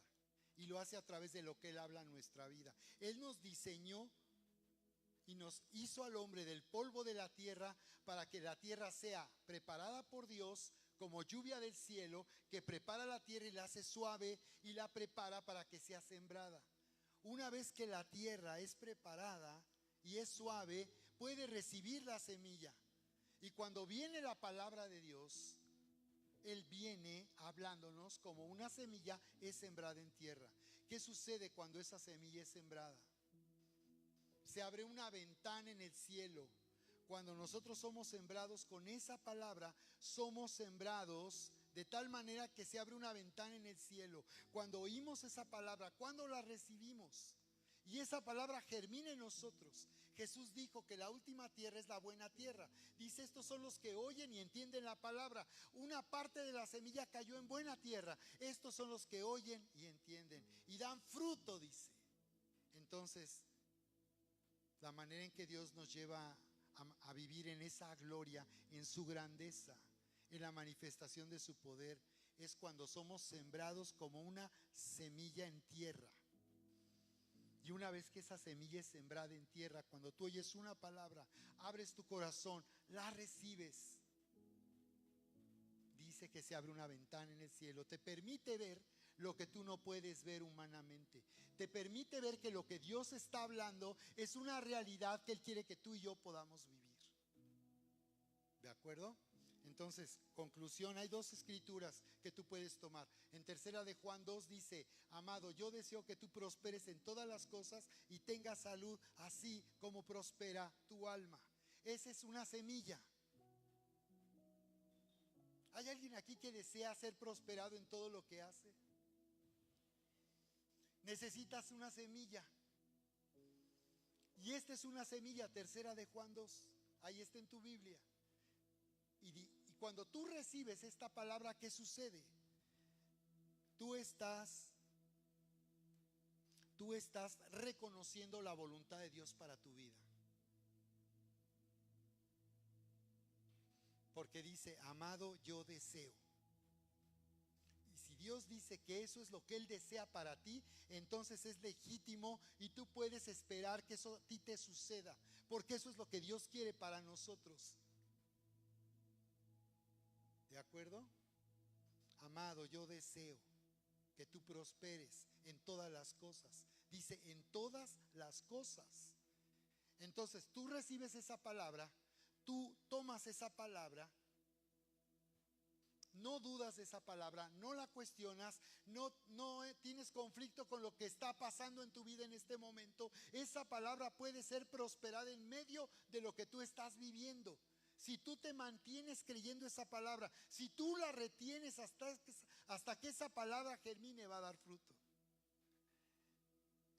Y lo hace a través de lo que Él habla en nuestra vida. Él nos diseñó y nos hizo al hombre del polvo de la tierra para que la tierra sea preparada por Dios como lluvia del cielo, que prepara la tierra y la hace suave y la prepara para que sea sembrada. Una vez que la tierra es preparada y es suave, puede recibir la semilla. Y cuando viene la palabra de Dios, Él viene hablándonos como una semilla es sembrada en tierra. ¿Qué sucede cuando esa semilla es sembrada? Se abre una ventana en el cielo. Cuando nosotros somos sembrados con esa palabra, somos sembrados de tal manera que se abre una ventana en el cielo. Cuando oímos esa palabra, cuando la recibimos y esa palabra germina en nosotros. Jesús dijo que la última tierra es la buena tierra. Dice, estos son los que oyen y entienden la palabra. Una parte de la semilla cayó en buena tierra. Estos son los que oyen y entienden y dan fruto, dice. Entonces, la manera en que Dios nos lleva a vivir en esa gloria, en su grandeza, en la manifestación de su poder, es cuando somos sembrados como una semilla en tierra. Y una vez que esa semilla es sembrada en tierra, cuando tú oyes una palabra, abres tu corazón, la recibes, dice que se abre una ventana en el cielo, te permite ver lo que tú no puedes ver humanamente. Te permite ver que lo que Dios está hablando es una realidad que Él quiere que tú y yo podamos vivir. ¿De acuerdo? Entonces, conclusión, hay dos escrituras que tú puedes tomar. En tercera de Juan 2 dice, amado, yo deseo que tú prosperes en todas las cosas y tengas salud, así como prospera tu alma. Esa es una semilla. ¿Hay alguien aquí que desea ser prosperado en todo lo que hace? Necesitas una semilla. Y esta es una semilla, tercera de Juan 2. Ahí está en tu Biblia. Y cuando tú recibes esta palabra, ¿qué sucede? Tú estás reconociendo la voluntad de Dios para tu vida. Porque dice, amado, yo deseo. Y si Dios dice que eso es lo que Él desea para ti, entonces es legítimo y tú puedes esperar que eso a ti te suceda, porque eso es lo que Dios quiere para nosotros. ¿De acuerdo? Amado, yo deseo que tú prosperes en todas las cosas. Dice, en todas las cosas. Entonces tú recibes esa palabra, tú tomas esa palabra, no dudas de esa palabra, no la cuestionas, no tienes conflicto con lo que está pasando en tu vida en este momento. Esa palabra puede ser prosperada en medio de lo que tú estás viviendo. Si tú te mantienes creyendo esa palabra, si tú la retienes hasta que esa palabra germine, va a dar fruto.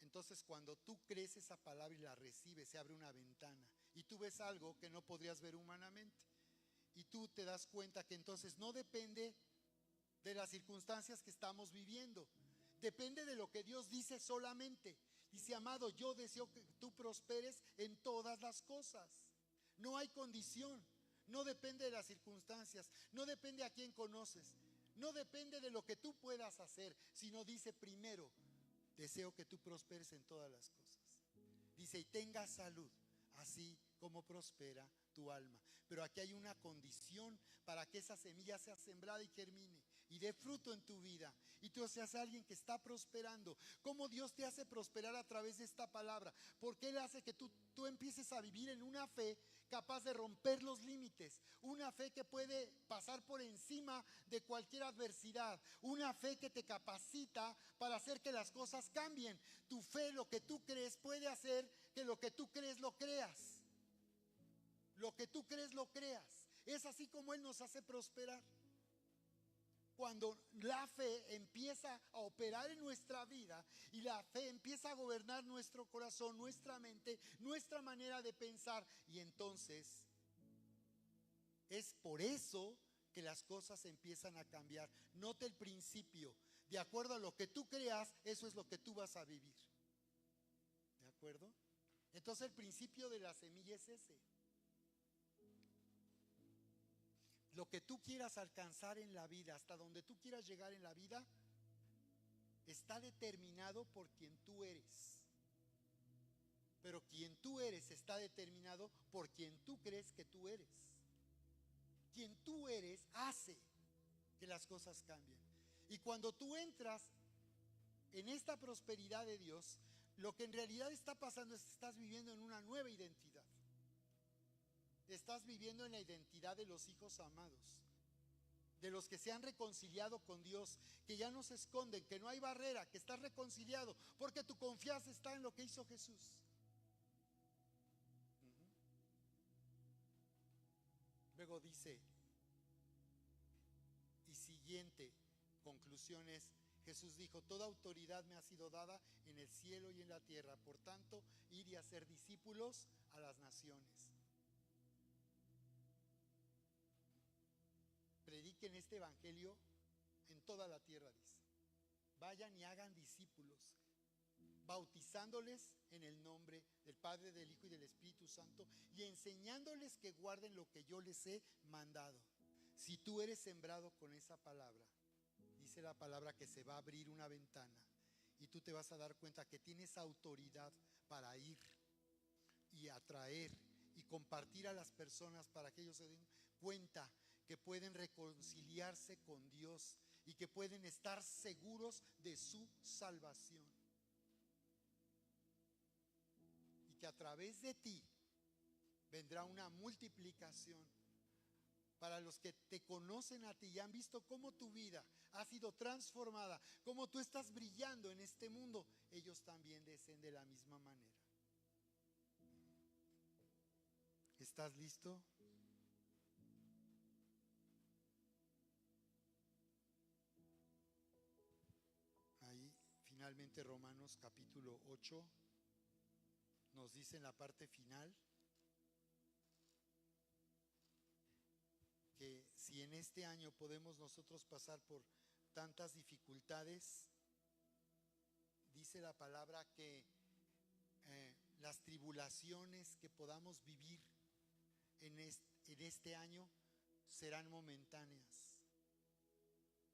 Entonces, cuando tú crees esa palabra y la recibes, se abre una ventana y tú ves algo que no podrías ver humanamente. Y tú te das cuenta que entonces no depende de las circunstancias que estamos viviendo. Depende de lo que Dios dice solamente. Dice, amado, yo deseo que tú prosperes en todas las cosas. No hay condición. No depende de las circunstancias. No depende a quién conoces. No depende de lo que tú puedas hacer. Sino dice primero, deseo que tú prosperes en todas las cosas. Dice, y tengas salud, así como prospera tu alma. Pero aquí hay una condición para que esa semilla sea sembrada y germine y dé fruto en tu vida. Y tú seas alguien que está prosperando. ¿Cómo Dios te hace prosperar a través de esta palabra? Porque Él hace que tú empieces a vivir en una fe capaz de romper los límites, una fe que puede pasar por encima de cualquier adversidad, una fe que te capacita para hacer que las cosas cambien. Tu fe, lo que tú crees, puede hacer que lo que tú crees lo creas. Lo que tú crees lo creas. Es así como Él nos hace prosperar. Cuando la fe empieza a operar en nuestra vida y la fe empieza a gobernar nuestro corazón, nuestra mente, nuestra manera de pensar, y entonces es por eso que las cosas empiezan a cambiar. Note el principio: de acuerdo a lo que tú creas, eso es lo que tú vas a vivir. ¿De acuerdo? Entonces el principio de la semilla es ese. Lo que tú quieras alcanzar en la vida, hasta donde tú quieras llegar en la vida, está determinado por quien tú eres. Pero quien tú eres está determinado por quien tú crees que tú eres. Quien tú eres hace que las cosas cambien. Y cuando tú entras en esta prosperidad de Dios, lo que en realidad está pasando es que estás viviendo en una nueva identidad. Estás viviendo en la identidad de los hijos amados, de los que se han reconciliado con Dios, que ya no se esconden, que no hay barrera, que estás reconciliado, porque tu confianza está en lo que hizo Jesús. Luego dice, y siguiente conclusión es: Jesús dijo: toda autoridad me ha sido dada en el cielo y en la tierra, por tanto, ir y hacer discípulos a las naciones. Prediquen este evangelio en toda la tierra, dice. Vayan y hagan discípulos, bautizándoles en el nombre del Padre, del Hijo y del Espíritu Santo, y enseñándoles que guarden lo que yo les he mandado. Si tú eres sembrado con esa palabra, dice la palabra que se va a abrir una ventana y tú te vas a dar cuenta que tienes autoridad para ir y atraer y compartir a las personas para que ellos se den cuenta que pueden reconciliarse con Dios y que pueden estar seguros de su salvación. Y que a través de ti vendrá una multiplicación para los que te conocen a ti y han visto cómo tu vida ha sido transformada, cómo tú estás brillando en este mundo. Ellos también deseen de la misma manera. ¿Estás listo? Ahí finalmente Romanos capítulo 8 nos dice en la parte final que si en este año podemos nosotros pasar por tantas dificultades, dice la palabra que las tribulaciones que podamos vivir en este año serán momentáneas.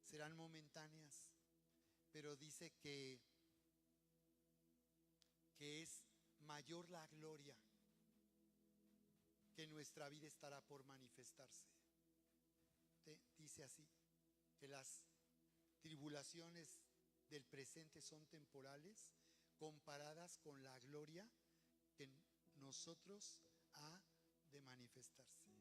Serán momentáneas. Pero dice que es mayor la gloria, que nuestra vida estará por manifestarse. Dice así, que las tribulaciones del presente son temporales comparadas con la gloria que en nosotros ha de manifestarse.